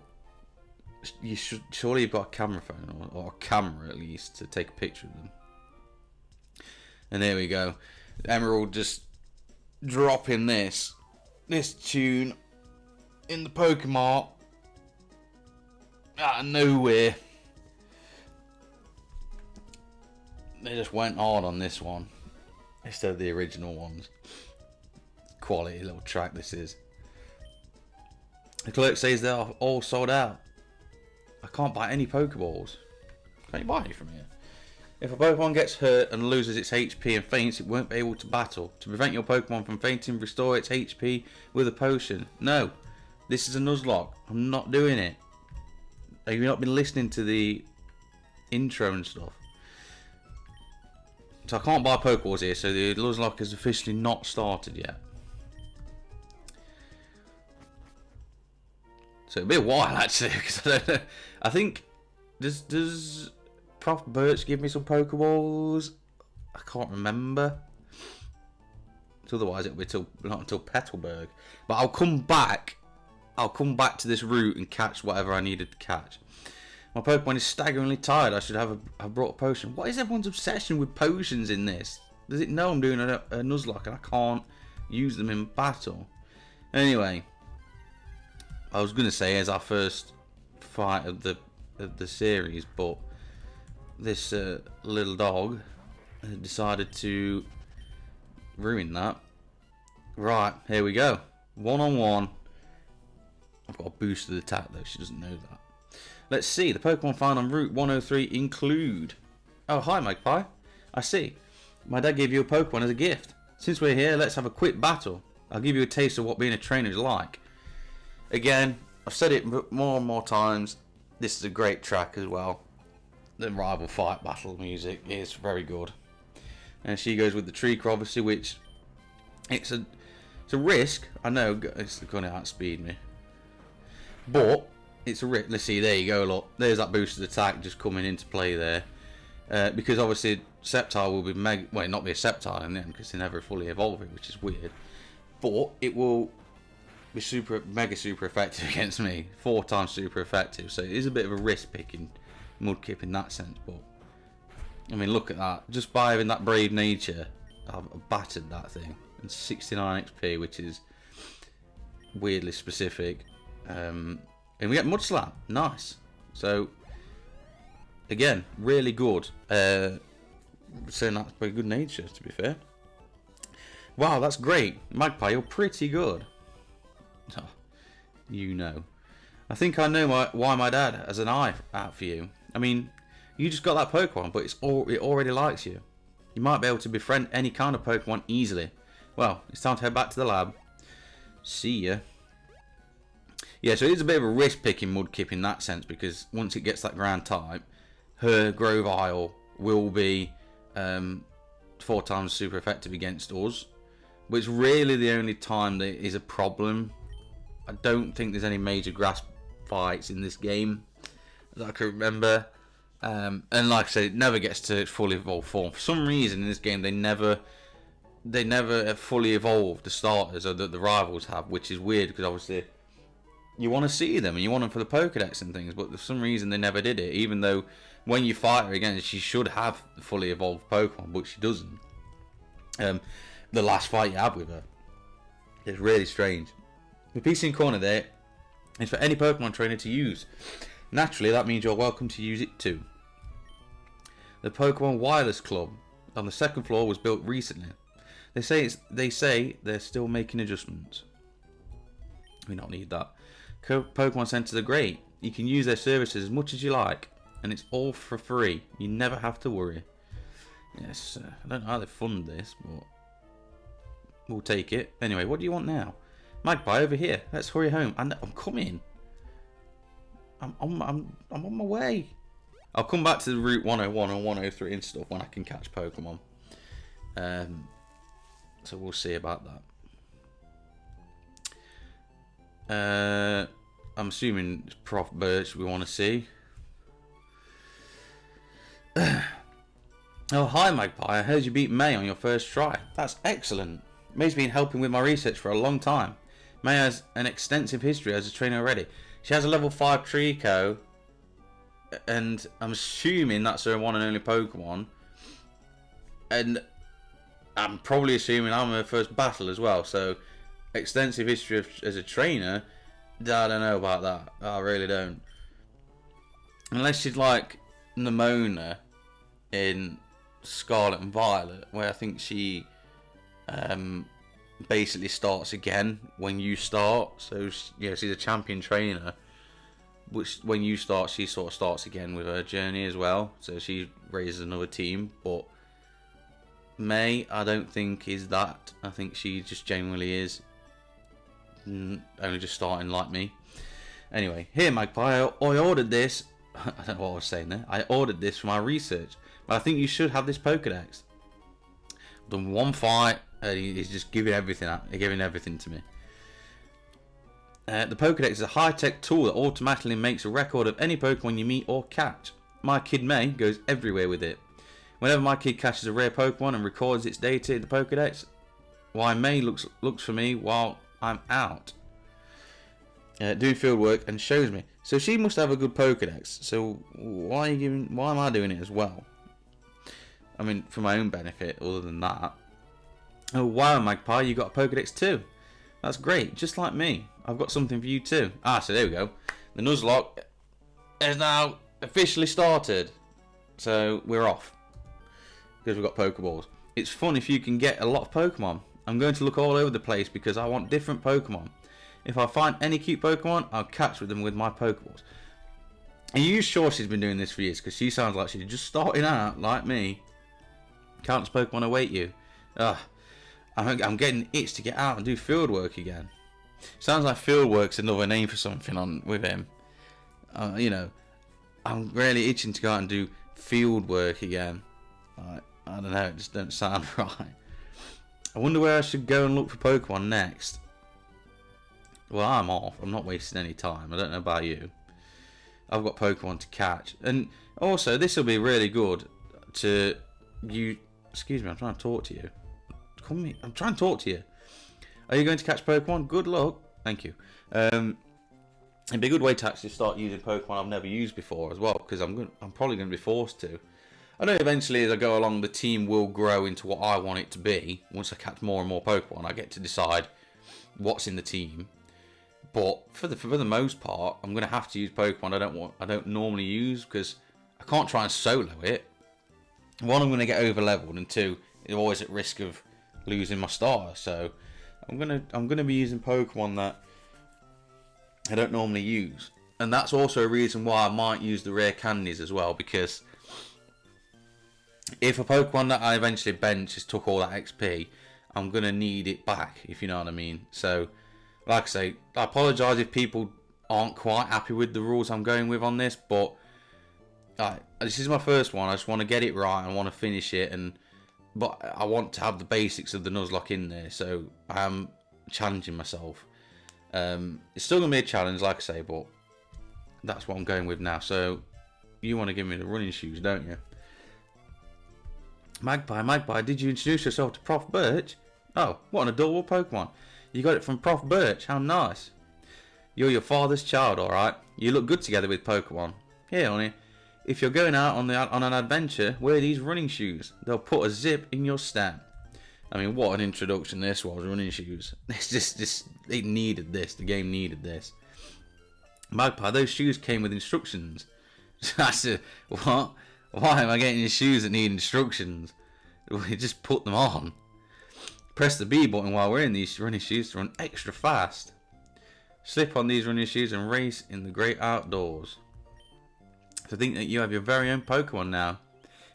surely you've got a camera phone, or a camera at least, to take a picture of them. And there we go. Emerald just dropping this tune in the Pokemon out of nowhere. They just went hard on this one instead of the original ones. Quality little track this is. The clerk says they're all sold out. I can't buy any Pokeballs. Can't you buy any from here? If a Pokemon gets hurt and loses its HP and faints, it won't be able to battle. To prevent your Pokemon from fainting, restore its HP with a potion. No, this is a Nuzlocke. I'm not doing it. Have you not been listening to the intro and stuff? So I can't buy Pokeballs here, so the Nuzlocke is officially not started yet. So it'll be a while actually, because I don't know. I think does Prof Birch give me some Pokeballs? I can't remember. So otherwise it'll be not until Petalburg. But I'll come back. I'll come back to this route and catch whatever I needed to catch. My Pokemon is staggeringly tired. I should have brought a potion. What is everyone's obsession with potions in this? Does it know I'm doing a Nuzlocke and I can't use them in battle? Anyway, I was gonna say as our first fight of the series, but this little dog decided to ruin that. Right, here we go. 1-on-1. I've got a boosted attack though. She doesn't know that. Let's see. The Pokemon found on Route 103 include. Oh, hi, Magpie. I see. My dad gave you a Pokemon as a gift. Since we're here, let's have a quick battle. I'll give you a taste of what being a trainer is like. Again, I've said it more and more times. This is a great track as well. the rival fight battle music is very good. And she goes with the Treaker, obviously, which it's a risk. I know it's going to outspeed me, but it's a risk. Let's see. There you go. Look, there's that boosted attack just coming into play there, because obviously Sceptile will be not be a Sceptile in the end because they never fully evolve it, which is weird. But it will be mega super effective against me, 4 times super effective. So it is a bit of a risk picking Mudkip in that sense, but. I mean, look at that. Just by having that brave nature, I've battered that thing. And 69 XP, which is weirdly specific. And we get Mud Slap. Nice. So, again, really good. Saying that's very good nature, to be fair. Wow, that's great. Magpie, you're pretty good. Oh, you know. I think I know why my dad has an eye out for you. I mean... You just got that Pokemon, but it already likes you. You might be able to befriend any kind of Pokemon easily. Well, it's time to head back to the lab. See ya. Yeah, so it is a bit of a risk-picking Mudkip in that sense, because once it gets that ground type, her Grovyle will be 4 times super effective against us. But it's really the only time that is a problem. I don't think there's any major grass fights in this game that I can remember. And like I said, it never gets to its fully evolved form. For some reason in this game, they never fully evolve the starters or the rivals have, which is weird because obviously you want to see them and you want them for the Pokedex and things, but for some reason they never did it. Even though when you fight her again, she should have the fully evolved Pokemon, but she doesn't. The last fight you have with her is really strange. The PC in corner there is for any Pokemon trainer to use. Naturally, that means you're welcome to use it too. The Pokemon Wireless Club on the 2nd floor was built recently. They say they're still making adjustments. We don't need that. Pokemon centers are great. You can use their services as much as you like, and it's all for free. You never have to worry. Yes, I don't know how they fund this, but we'll take it. Anyway, what do you want now? Magpie, over here. Let's hurry home. I'm coming. I'm on my way. I'll come back to the Route 101 and 103 and stuff when I can catch Pokemon. So we'll see about that. I'm assuming it's Prof Birch we want to see. Oh, hi Magpie. I heard you beat May on your first try. That's excellent. May's been helping with my research for a long time. May has an extensive history as a trainer already. She has a level 5 Trico, and I'm assuming that's her one and only Pokemon. And I'm probably assuming I'm her first battle as well. So, extensive history as a trainer, I don't know about that. I really don't. Unless she's like Nimona in Scarlet and Violet, where I think she basically starts again when you start. So yeah, she's a champion trainer, which when you start, she sort of starts again with her journey as well. So she raises another team. But May, I don't think is that. I think she just genuinely is only just starting like me. Anyway, here Magpie, I ordered this. I don't know what I was saying there. I ordered this for my research, but I think you should have this Pokedex. I've done one fight. He's just giving everything to me. The Pokedex is a high-tech tool that automatically makes a record of any Pokemon you meet or catch. My kid May goes everywhere with it. Whenever my kid catches a rare Pokemon and records its data in the Pokedex, why May looks for me while I'm out doing field work and shows me. So she must have a good Pokedex. So why am I doing it as well? I mean, for my own benefit. Other than that. Oh wow, Magpie, you got a Pokedex too. That's great, just like me. I've got something for you too. So there we go. The Nuzlocke is now officially started. So we're off. Because we've got Pokeballs. It's fun if you can get a lot of Pokemon. I'm going to look all over the place because I want different Pokemon. If I find any cute Pokemon, I'll catch with them with my Pokeballs. Are you sure she's been doing this for years? Because she sounds like she's just starting out like me. Countless Pokemon await you. I'm getting itched to get out and do field work again. Sounds like field work's another name for something on with him. You know, I'm really itching to go out and do field work again. Like, I don't know, it just don't sound right. I wonder where I should go and look for Pokemon next. Well, I'm off. I'm not wasting any time. I don't know about you. I've got Pokemon to catch. And also, this will be really good to you. Excuse me, I'm trying to talk to you. Come here. I'm trying to talk to you. Are you going to catch Pokemon? Good luck. Thank you. It'd be a good way to actually start using Pokemon I've never used before as well, because I'm probably going to be forced to. I know eventually as I go along, the team will grow into what I want it to be. Once I catch more and more Pokemon, I get to decide what's in the team. But for the most part, I'm going to have to use Pokemon I don't normally use, because I can't try and solo it. One, I'm going to get over leveled, and two, you're always at risk of losing my star. So I'm gonna be using Pokemon that I don't normally use, and that's also a reason why I might use the rare candies as well, because if a Pokemon that I eventually bench has took all that XP, I'm gonna need it back, if you know what I mean. So, like I say, I apologise if people aren't quite happy with the rules I'm going with on this, but this is my first one. I just want to get it right. I want to finish it, but I want to have the basics of the Nuzlocke in there, so I'm challenging myself. It's still going to be a challenge, like I say, but that's what I'm going with now. So, you want to give me the running shoes, don't you? Magpie, did you introduce yourself to Prof. Birch? Oh, what an adorable Pokemon. You got it from Prof. Birch, how nice. You're your father's child, alright? You look good together with Pokemon. Here, honey, if you're going out on an adventure, wear these running shoes. They'll put a zip in your step. I mean, what an introduction this was, running shoes. It's just it needed this. The game needed this. Magpie, those shoes came with instructions. I said, what? Why am I getting shoes that need instructions? We just put them on. Press the B button while wearing these running shoes to run extra fast. Slip on these running shoes and race in the great outdoors. To think that you have your very own Pokemon now.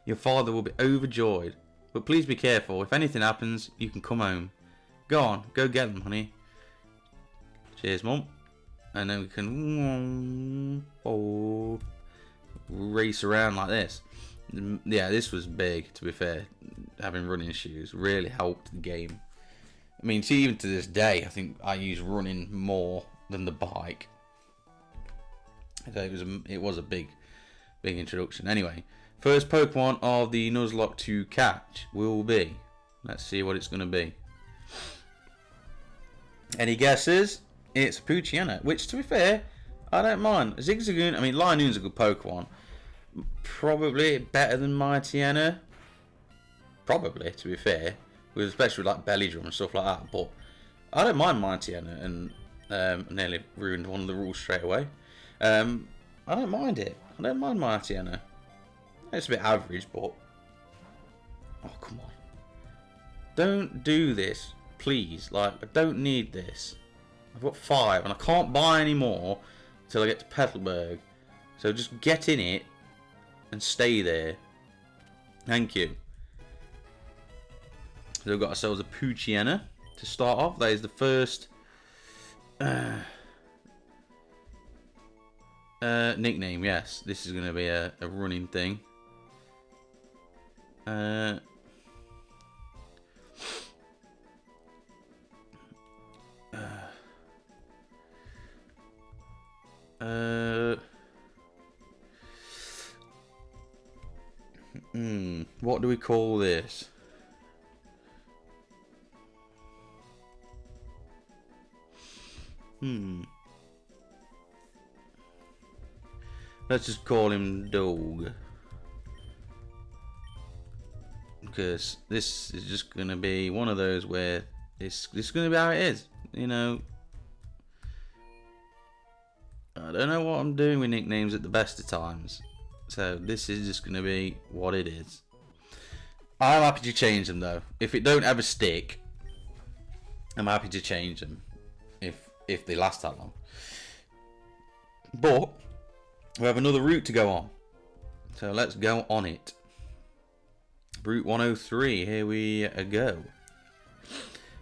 Your father will be overjoyed. But please be careful. If anything happens, you can come home. Go on, go get them, honey. Cheers, Mum. And then we can race around like this. Yeah, this was big, to be fair. Having running shoes really helped the game. I mean, see, even to this day, I think I use running more than the bike. So it was a big introduction. Anyway, first Pokemon of the Nuzlocke to catch will be. Let's see what it's going to be. Any guesses? It's Poochyena, which, to be fair, I don't mind. Zigzagoon, I mean, Linoon's a good Pokemon. Probably better than Mightyena. Probably, to be fair. Especially with like Belly Drum and stuff like that. But I don't mind Mightyena, and nearly ruined one of the rules straight away. I don't mind it. I don't mind Mightyena. It's a bit average, but... Oh, come on. Don't do this, please. Like, I don't need this. I've got 5, and I can't buy any more until I get to Petalburg. So just get in it and stay there. Thank you. So we've got ourselves a Poochyena to start off. That is the first nickname. Yes, this is going to be a running thing. What do we call this? Let's just call him Dog. Because this is just going to be one of those where it's going to be how it is. You know, I don't know what I'm doing with nicknames at the best of times. So this is just going to be what it is. I'm happy to change them though. If it don't ever stick, I'm happy to change them. If they last that long. But we have another route to go on. So let's go on it. Route 103, here we go.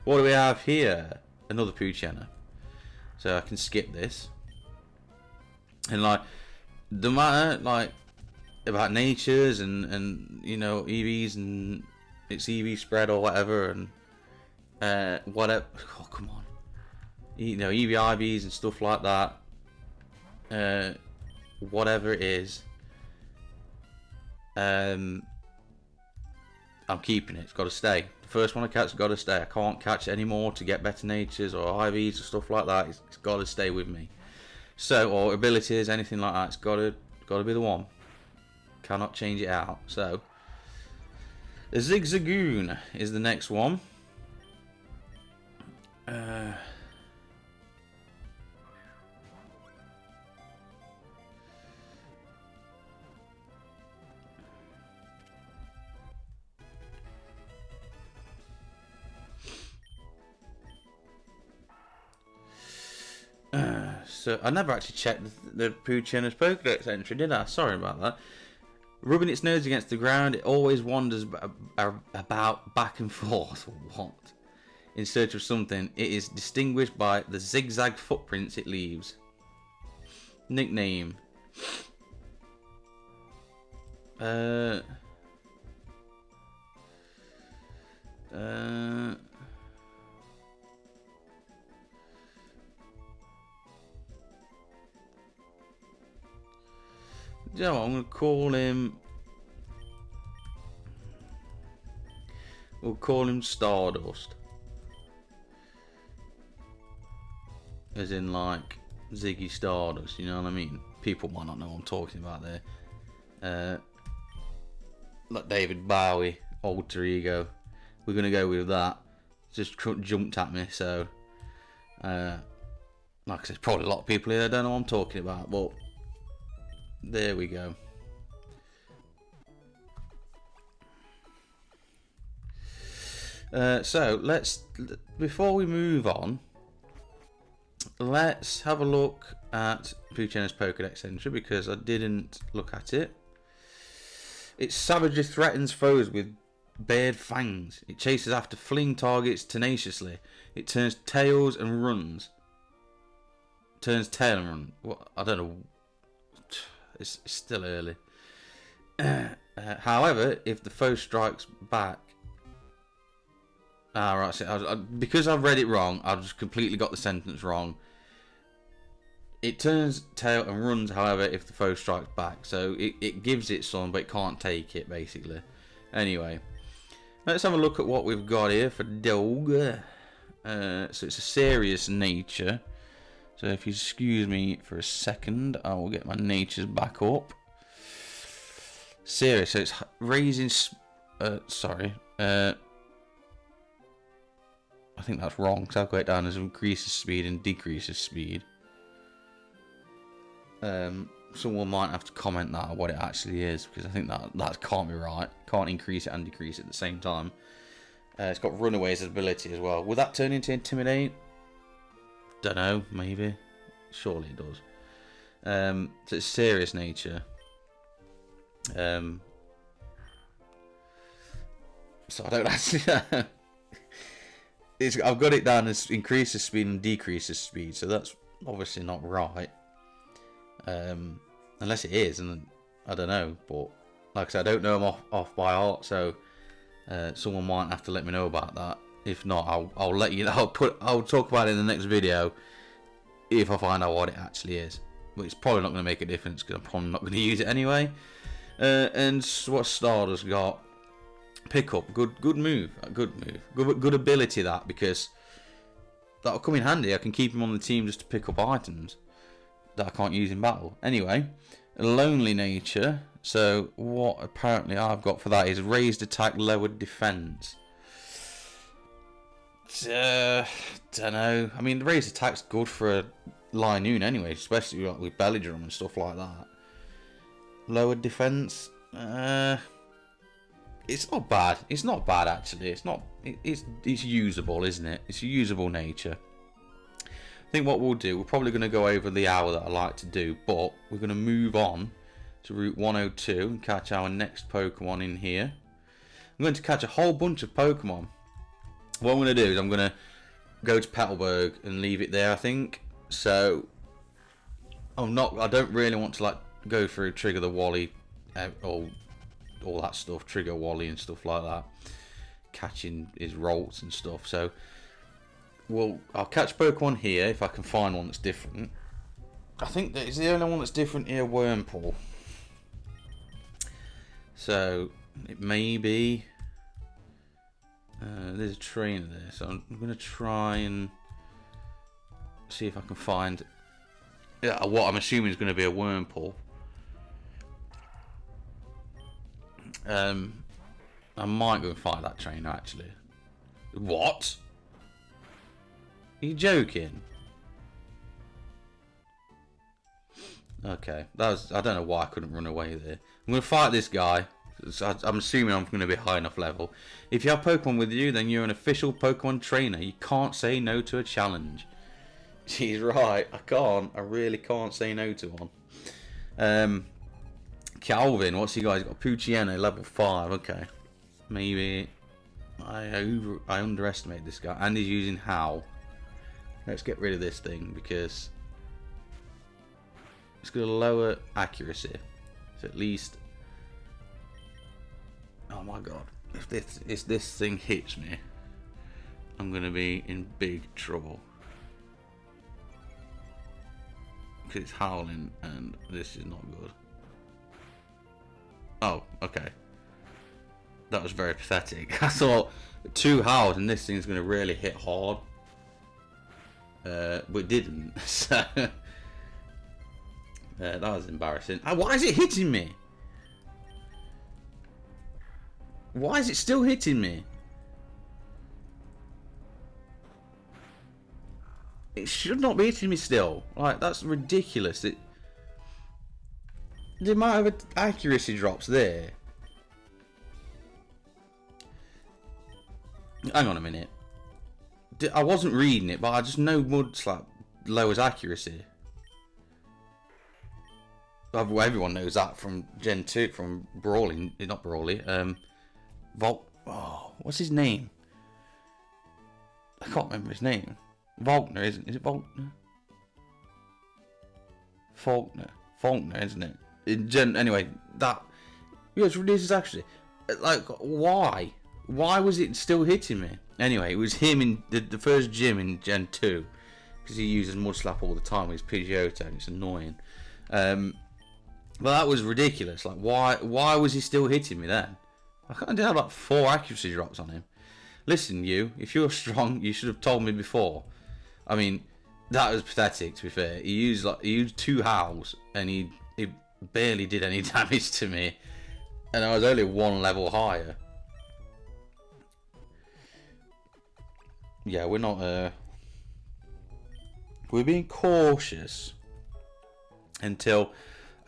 What do we have here? Another Poochyena. So I can skip this. And like, the matter, like, about natures and you know, EVs and its EV spread or whatever, and whatever. Oh, come on, you know, EV IVs and stuff like that. Whatever it is, I'm keeping it. It's got to stay. The first one I catch has got to stay. I can't catch any more to get better natures or IVs or stuff like that. It's got to stay with me. So, or abilities, anything like that. It's got to be the one. Cannot change it out. So, the Zigzagoon is the next one. So I never actually checked the Poochina's Pokédex entry, did I? Sorry about that. Rubbing its nose against the ground, it always wanders about back and forth. What? In search of something. It is distinguished by the zigzag footprints it leaves. Nickname. You know what, I'm going to call him... We'll call him Stardust. As in, like, Ziggy Stardust, you know what I mean? People might not know what I'm talking about there. Like David Bowie, alter ego. We're going to go with that. Just jumped at me, so... like I said, probably a lot of people here that don't know what I'm talking about, but... There we go. So before we move on, let's have a look at Poochina's Pokédex entry, because I didn't look at it. It savagely threatens foes with bared fangs. It chases after fleeing targets tenaciously. It turns tails and runs. Turns tail and run. What? I don't know. It's still early. However, if the foe strikes back... right, so because I've read it wrong, I've just completely got the sentence wrong. It turns tail and runs, however, if the foe strikes back. So it gives it some, but it can't take it, basically. Anyway, let's have a look at what we've got here for dog. So it's a serious nature. So if you excuse me for a second, I will get my natures back up. Serious, so it's raising... sorry. I think that's wrong, because I've got it down as increases speed and decreases speed. Someone might have to comment that what it actually is, because I think that can't be right. Can't increase it and decrease it at the same time. It's got Runaway's ability as well. Will that turn into Intimidate? Don't know, maybe. Surely it does. So it's serious nature. So I don't actually know. I've got it down as increases speed and decreases speed, so that's obviously not right. Unless it is, and I don't know. But like I said, I don't know them off by heart, so someone might have to let me know about that. If not, I'll let you. I'll talk about it in the next video if I find out what it actually is. But it's probably not going to make a difference because I'm probably not going to use it anyway. And what Stardust got? Pick up, good move, good ability that, because that'll come in handy. I can keep him on the team just to pick up items that I can't use in battle. Anyway, lonely nature. So what apparently I've got for that is raised attack, lowered defense. Don't know. I mean, the raised attack's good for a Linoon anyway, especially with belly drum and stuff like that. Lowered defense. It's not bad. It's not bad actually. It's not. It's usable, isn't it? It's a usable nature. I think what we'll do, we're probably going to go over the hour that I like to do, but we're going to move on to Route 102 and catch our next Pokemon in here. I'm going to catch a whole bunch of Pokemon. What I'm going to do is I'm going to go to Petalburg and leave it there, I think. So I don't really want to like go through Trigger the Wally all that stuff, trigger Wally and stuff like that, catching his rolts and stuff. So I'll catch Pokemon here if I can find one that's different. I think that is the only one that's different here, Wurmple. So it may be there's a trainer there, so I'm gonna try and see if I can find what I'm assuming is going to be a Wurmple. I might go and find that trainer actually. What? Are you joking? Okay, I don't know why I couldn't run away there. I'm going to fight this guy. I'm assuming I'm going to be high enough level. If you have Pokemon with you, then you're an official Pokemon trainer. You can't say no to a challenge. She's right. I can't. I really can't say no to one. Calvin, what's he got? He's got Poochyena, level 5. Okay. Maybe I underestimate this guy. And he's using Howl. Let's get rid of this thing because it's going to lower accuracy. So at least... Oh my god. If this thing hits me, I'm going to be in big trouble. Because it's howling and this is not good. Oh, okay. That was very pathetic. I thought 2 howls and this thing's going to really hit hard. But it didn't. So that was embarrassing. Why is it hitting me? Why is it still hitting me? It should not be hitting me still. Like, that's ridiculous. The amount of accuracy drops there. Hang on a minute. I wasn't reading it, but I just know Mud Slap lowers accuracy. Everyone knows that from Gen 2, from Brawling, not Brawly. What's his name? I can't remember his name. Faulkner, isn't it? Is it Faulkner? Faulkner, isn't it? Anyway, that... Yeah, it's ridiculous actually. Like, why? Why was it still hitting me? Anyway, it was him in the first gym in Gen 2. Because he uses Mud Slap all the time with his Pidgeotto and it's annoying. But that was ridiculous. Like, why was he still hitting me then? I can't do about 4 accuracy drops on him. Listen, if you're strong, you should have told me before. I mean, that was pathetic, to be fair. He used 2 howls, and he barely did any damage to me. And I was only 1 level higher. Yeah, we're not... we're being cautious until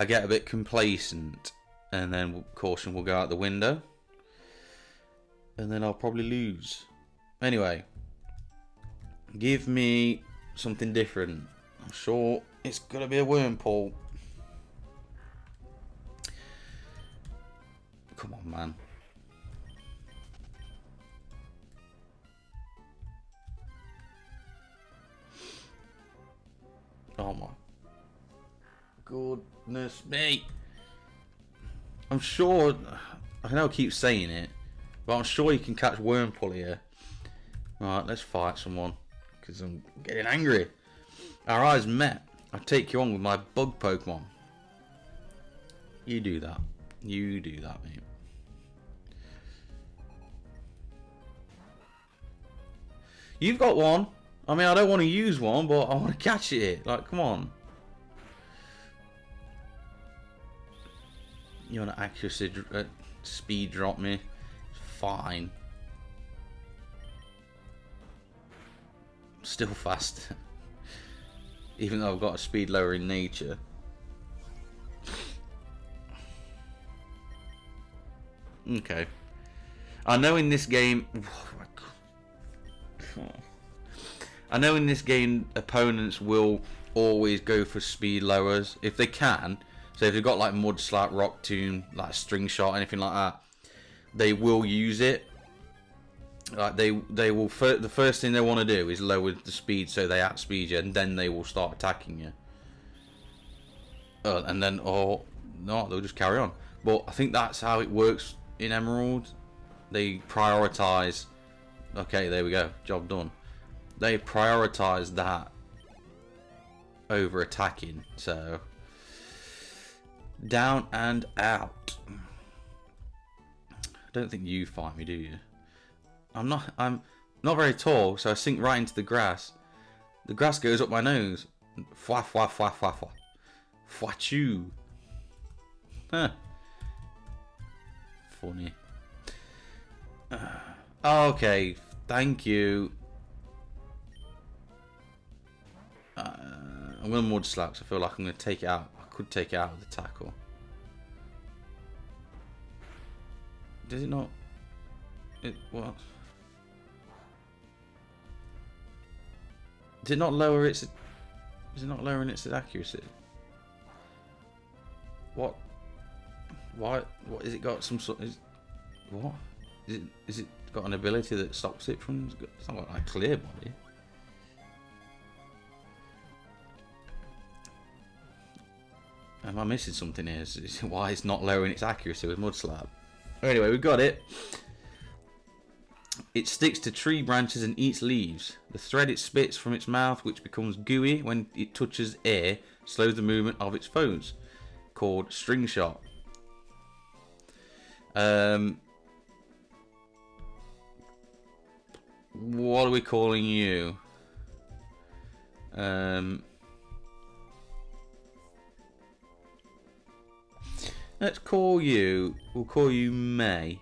I get a bit complacent. And then caution will go out the window. And then I'll probably lose. Anyway. Give me something different. I'm sure it's going to be a Wurmple. Come on, man. Oh my goodness me. I'm sure, I know I keep saying it, but I'm sure you can catch Wurmple here. Alright, let's fight someone. Because I'm getting angry. Our eyes met. I take you on with my bug Pokemon. You do that. You do that, mate. You've got one. I mean, I don't want to use one, but I want to catch it. Like, come on. You want to accuracy speed drop me? Fine. Still fast. Even though I've got a speed lower in nature. Okay. I know in this game... I know in this game opponents will always go for speed lowers if they can. So if they've got like Mud Slap, Rock Tomb, like String Shot, anything like that, they will use it. Like they will. The first thing they want to do is lower the speed so they outspeed you, and then they will start attacking you. And then, or not, they'll just carry on. But I think that's how it works in Emerald. They prioritise. Okay, there we go. Job done. They prioritise that over attacking. So down and out. I don't think you fight me, do you? I'm not very tall, so I sink right into the grass. The grass goes up my nose. Fwa fwa fwa fwa fwa. Fwa-choo. Huh. Funny. Okay, thank you. I'm going to mud slaps. I feel like I'm going to take it out. I could take it out with the tackle. Does it not? What? Did it not lower its? Is it not lowering its accuracy? What? Why? What is it got? Some sort? What? Is it got an ability that stops it from? It's not like a clear body. Am I missing something here? Is why it's not lowering its accuracy with mud slap? Anyway, we've got it. It sticks to tree branches and eats leaves. The thread it spits from its mouth, which becomes gooey when it touches air, slows the movement of its foes. Called string shot. What are we calling you? Let's call you. We'll call you May.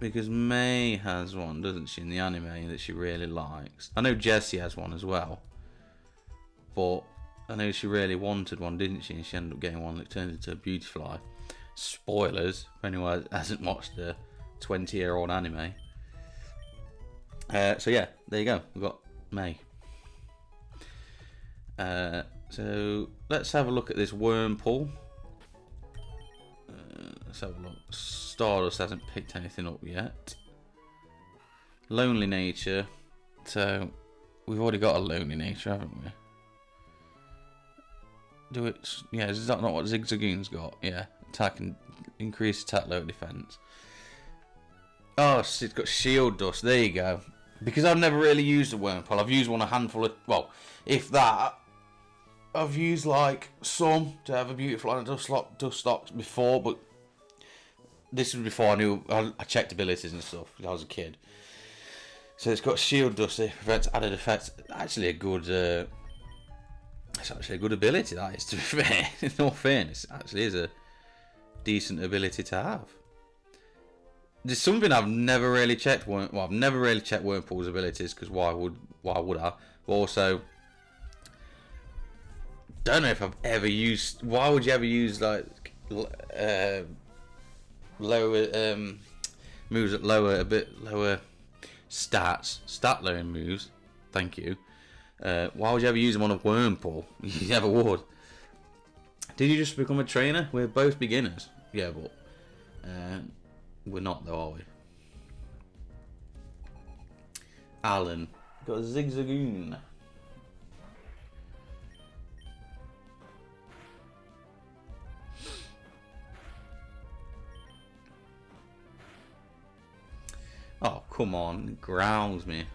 Because May has one, doesn't she, in the anime that she really likes. I know Jessie has one as well. But I know she really wanted one, didn't she? And she ended up getting one that turned into a Beautifly. Spoilers for anyone who hasn't watched the 20-year-old anime. So yeah, there you go. We've got May. So let's have a look at this Wormpool. Let's have a look. Stardust hasn't picked anything up yet. Lonely nature. So we've already got a lonely nature, haven't we? Do it. Yeah, is that not what Zigzagoon's got? Yeah, attack and increase attack, lower defense. Oh, it's got shield dust. There you go. Because I've never really used a Wormpool. I've used one a handful of. Well, if that. I've used like some to have a beautiful and dust stocks before, but this was before I knew I checked abilities and stuff because I was a kid. So it's got shield dust, it prevents added effects. Actually, a good. It's actually a good ability. That is, to be fair. In all fairness, it actually is a decent ability to have. There's something I've never really checked. Well, I've never really checked Wormpool's abilities because why would I? But also. Don't know if I've ever used. Why would you ever use like lower moves that lower a bit lower stat lowering moves? Thank you. Why would you ever use them on a Wormpool? You never would. Did you just become a trainer? We're both beginners. Yeah, but we're not though, are we? Alan got a Zigzagoon. Oh, come on. It growls me.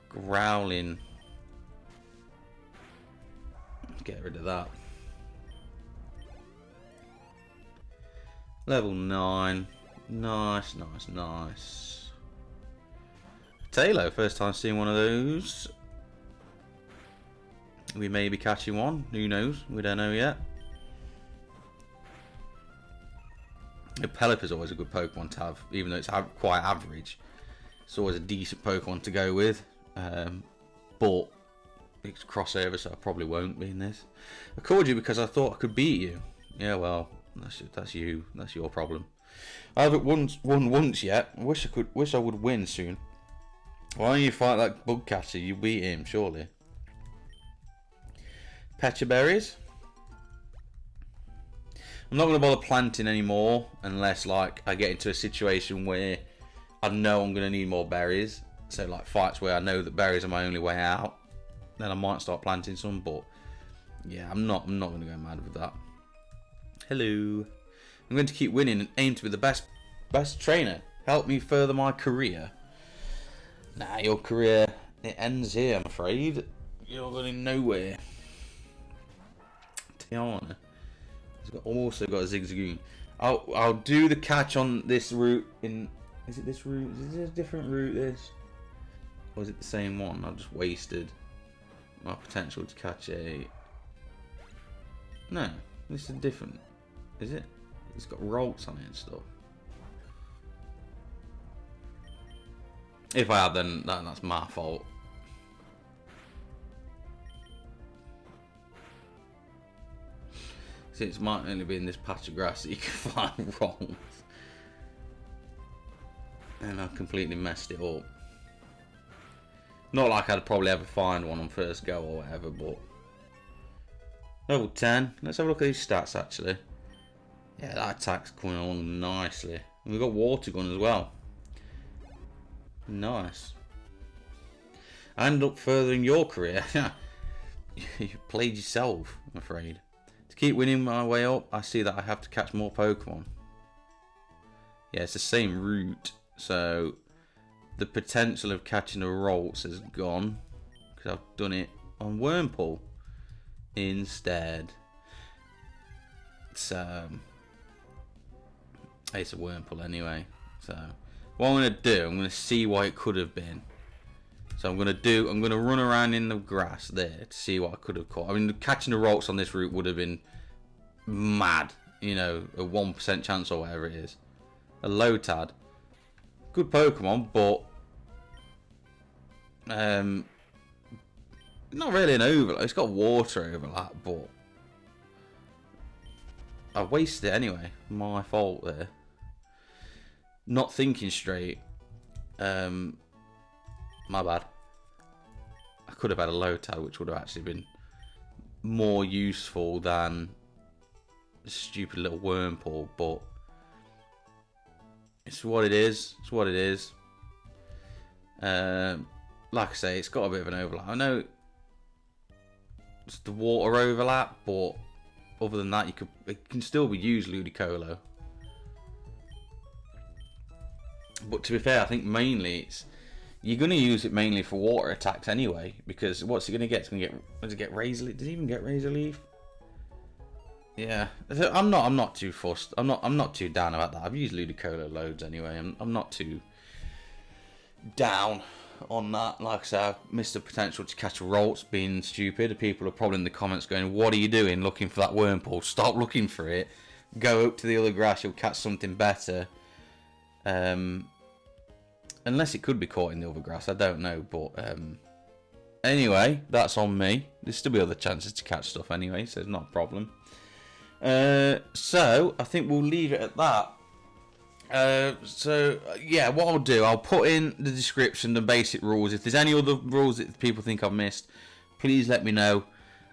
Growling. Get rid of that. Level 9. Nice, nice, nice. Taylor, first time seeing one of those. We may be catching one. Who knows? We don't know yet. Pelipper's always a good Pokemon to have, even though it's quite average. It's always a decent Pokemon to go with. But it's crossover, so I probably won't be in this. I called you because I thought I could beat you. Yeah, well, that's you. That's your problem. I haven't won once yet. I wish I would win soon. Why don't you fight that bug catcher? You beat him, surely. Pecha berries. I'm not going to bother planting anymore unless like I get into a situation where I know I'm going to need more berries. So like fights where I know that berries are my only way out. Then I might start planting some, but yeah, I'm not going to go mad with that. Hello. I'm going to keep winning and aim to be the best trainer. Help me further my career. Nah, your career, it ends here, I'm afraid. You're going nowhere. Tiana. He's also got a Zigzagoon. I'll do the catch on this route in... Is it this route? Is it a different route, this? Or is it the same one? I've just wasted my potential to catch a... No, this is different. Is it? It's got rolls on it and stuff. If I have, then that's my fault. See, it might only be in this patch of grass that you can find rolls. And I completely messed it up. Not like I'd probably ever find one on first go or whatever, but... Level 10. Let's have a look at these stats, actually. Yeah, that attack's coming along nicely. And we've got water gun as well. Nice. And up further in your career. You played yourself, I'm afraid. To keep winning my way up, I see that I have to catch more Pokemon. Yeah, it's the same route, so the potential of catching a Rolts has gone because I've done it on Wurmple instead. So it's a Wurmple anyway. So what I'm going to do, I'm going to see what it could have been. So I'm going to run around in the grass there to see what I could have caught. I mean, catching the Rolts on this route would have been mad. You know, a 1% chance or whatever it is. A Lotad. Good Pokemon, but not really an overlap. It's got water overlap, but I wasted it anyway. My fault there. Not thinking straight. My bad. I could have had a Lotad, which would have actually been more useful than a stupid little Wurmple, but it's what it is. It's what it is. Like I say, it's got a bit of an overlap. I know it's the water overlap, but other than that, it can still be used Ludicolo. But to be fair, I think mainly you're going to use it mainly for water attacks anyway, because what's it going to get? It's going to get, does it get Razor Leaf? Does it even get Razor Leaf? Yeah, I'm not too fussed. I'm not too down about that. I've used Ludicolo loads anyway. I'm not too down on that. Like I said, I've missed the potential to catch a Rolts being stupid. People are probably in the comments going, "What are you doing looking for that Wurmple? Stop looking for it. Go up to the other grass. You'll catch something better." Unless it could be caught in the other grass, I don't know. But anyway, that's on me. There's still be other chances to catch stuff anyway, so it's not a problem. So I think we'll leave it at that. So yeah, what I'll do, I'll put in the description the basic rules. If there's any other rules that people think I've missed, please let me know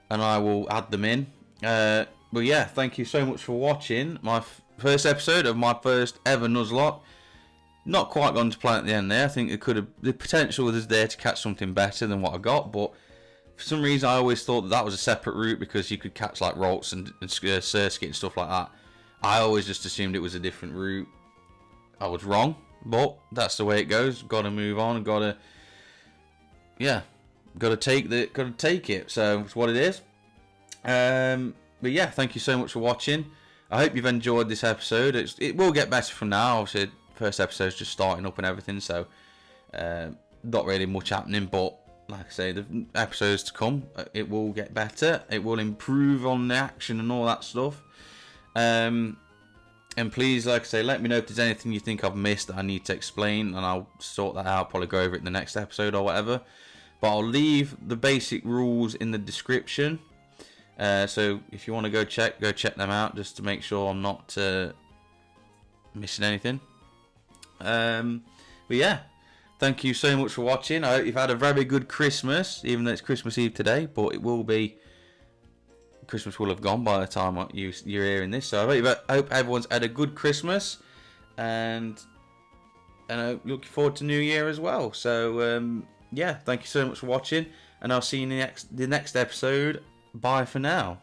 and I will add them in. But yeah, thank you so much for watching my first episode of my first ever Nuzlocke. Not quite gone to plan at the end there. I think the potential was there to catch something better than what I got, but for some reason I always thought that was a separate route because you could catch like Rolts and Surskit and stuff like that. I always just assumed it was a different route. I was wrong, but that's the way it goes. Got to move on. Got to take it. So it's what it is. But yeah, thank you so much for watching. I hope you've enjoyed this episode. It will get better from now. Obviously, first episode's just starting up and everything, so not really much happening. But like I say, the episodes to come, it will get better. It will improve on the action and all that stuff. And please, like I say, let me know if there's anything you think I've missed that I need to explain, and I'll sort that out. Probably go over it in the next episode or whatever. But I'll leave the basic rules in the description. So if you want to go check them out, just to make sure I'm not missing anything. But yeah, thank you so much for watching. I hope you've had a very good Christmas, even though it's Christmas Eve today. But it will be. Christmas will have gone by the time you're hearing this, so I hope everyone's had a good Christmas, and I'm looking forward to New Year as well. So yeah, thank you so much for watching, and I'll see you in the next episode. Bye for now.